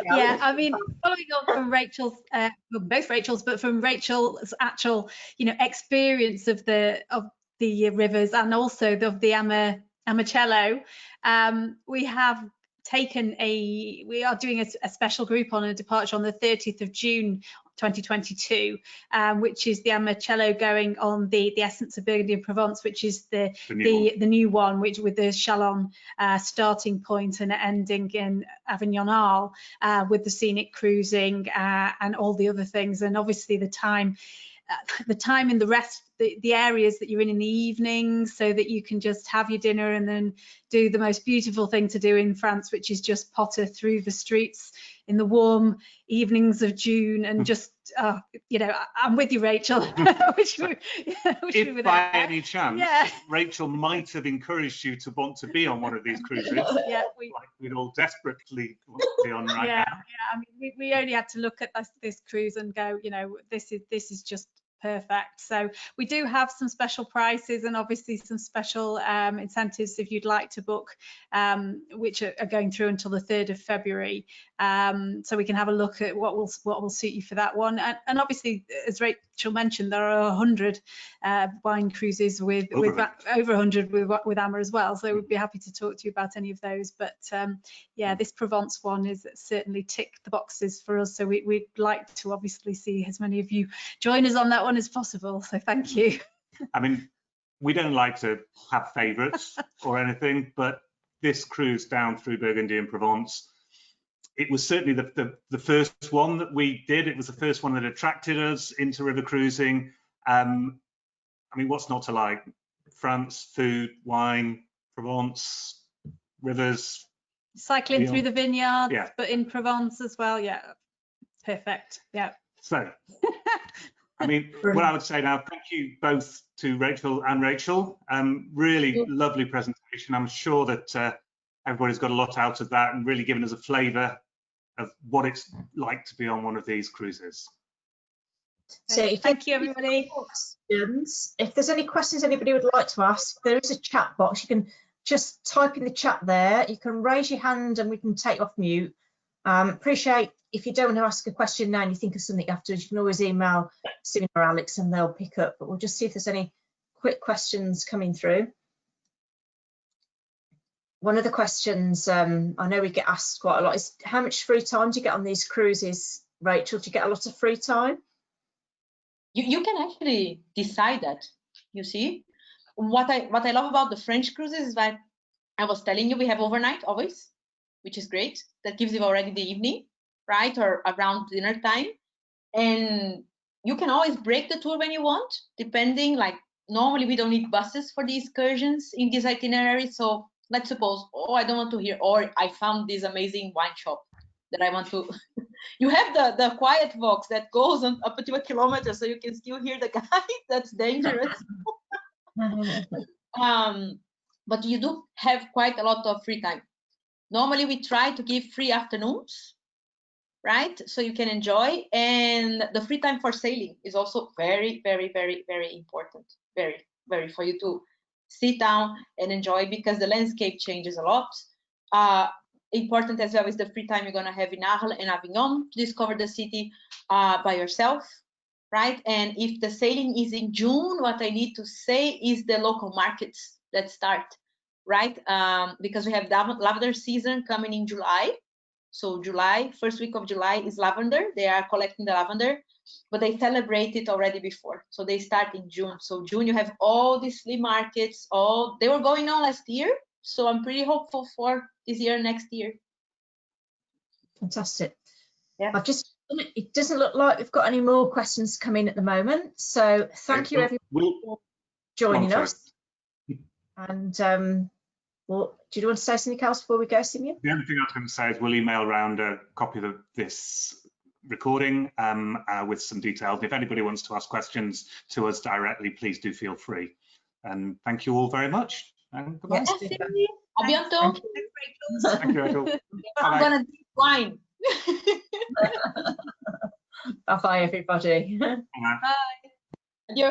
Yeah, I mean, following on from Rachel's, well, both Rachel's, but from Rachel's actual, experience of the rivers and also of the Amacello, we have taken we are doing a special group on a departure on the 30th of June 2022, which is the Amacello going on the Essence of Burgundy and Provence, which is the new one, which with the Chalon starting point and ending in Avignon Arles, with the scenic cruising and all the other things, and obviously the time in the rest, the areas that you're in the evenings, so that you can just have your dinner and then do the most beautiful thing to do in France, which is just potter through the streets in the warm evenings of June and just, I'm with you, Rachel. If by any chance, Rachel might have encouraged you to want to be on one of these cruises, we'd all desperately want to be on right now. I mean, we only had to look at this cruise and go, this is just perfect. So we do have some special prices and obviously some special incentives if you'd like to book, which are going through until the 3rd of February. So we can have a look at what will suit you for that one. And obviously, as Rachel mentioned, there are 100 wine cruises with over 100 with Amma as well. So we'd be happy to talk to you about any of those. But this Provence one is certainly ticked the boxes for us. So we'd like to obviously see as many of you join us on that one as possible. So thank you. I mean, we don't like to have favourites or anything, but this cruise down through Burgundy and Provence, it was certainly the first one that we did. It was the first one that attracted us into river cruising. I mean, what's not to like? France, food, wine, Provence, rivers. Cycling through the vineyards, but in Provence as well. Yeah, perfect. Yeah. So, I mean, what I would say now, thank you both to Rachel and Rachel. Really lovely presentation. I'm sure that everybody's got a lot out of that and really given us a flavour of what it's like to be on one of these cruises. So thank you, everybody. If there's any questions anybody would like to ask, there is a chat box. You can just type in the chat there. You can raise your hand and we can take off mute. Appreciate if you don't want to ask a question now and you think of something afterwards, you can always email Simon or Alex and they'll pick up. But we'll just see if there's any quick questions coming through. One of the questions I know we get asked quite a lot is how much free time do you get on these cruises, Rachel? Do you get a lot of free time? You can actually decide that, you see. What I love about the French cruises is that I was telling you, we have overnight always, which is great. That gives you already the evening, right? Or around dinner time. And you can always break the tour when you want, depending, like normally we don't need buses for the excursions in this itinerary. So let's suppose, oh, I don't want to hear, or I found this amazing wine shop that I want to. You have the quiet box that goes on up to 1 kilometer, so you can still hear the guy. That's dangerous. But you do have quite a lot of free time. Normally we try to give free afternoons, right? So you can enjoy, and the free time for sailing is also very, very, very, very important. Very, very, for you to sit down and enjoy, because the landscape changes a lot. Important as well is the free time you're going to have in Arles and Avignon to discover the city by yourself, right? And if the sailing is in June, what I need to say is the local markets that start, right? Because we have lavender season coming in July. So July, first week of July is lavender. They are collecting the lavender, but they celebrate it already before. So they start in June. So June, you have all these flea markets. They were going on last year. So I'm pretty hopeful for this year, next year. Fantastic. Yeah. It doesn't look like we've got any more questions coming at the moment. So thank you everyone for joining us. And well, do you want to say something else before we go, Simeon? The only thing I was going to say is we'll email around a copy of this recording with some details. If anybody wants to ask questions to us directly, please do feel free. And thank you all very much. And goodbye. Yes, A bientôt. Thank you, Rachel. I'm going to drink wine. Bye-bye, everybody. Bye. Adieu.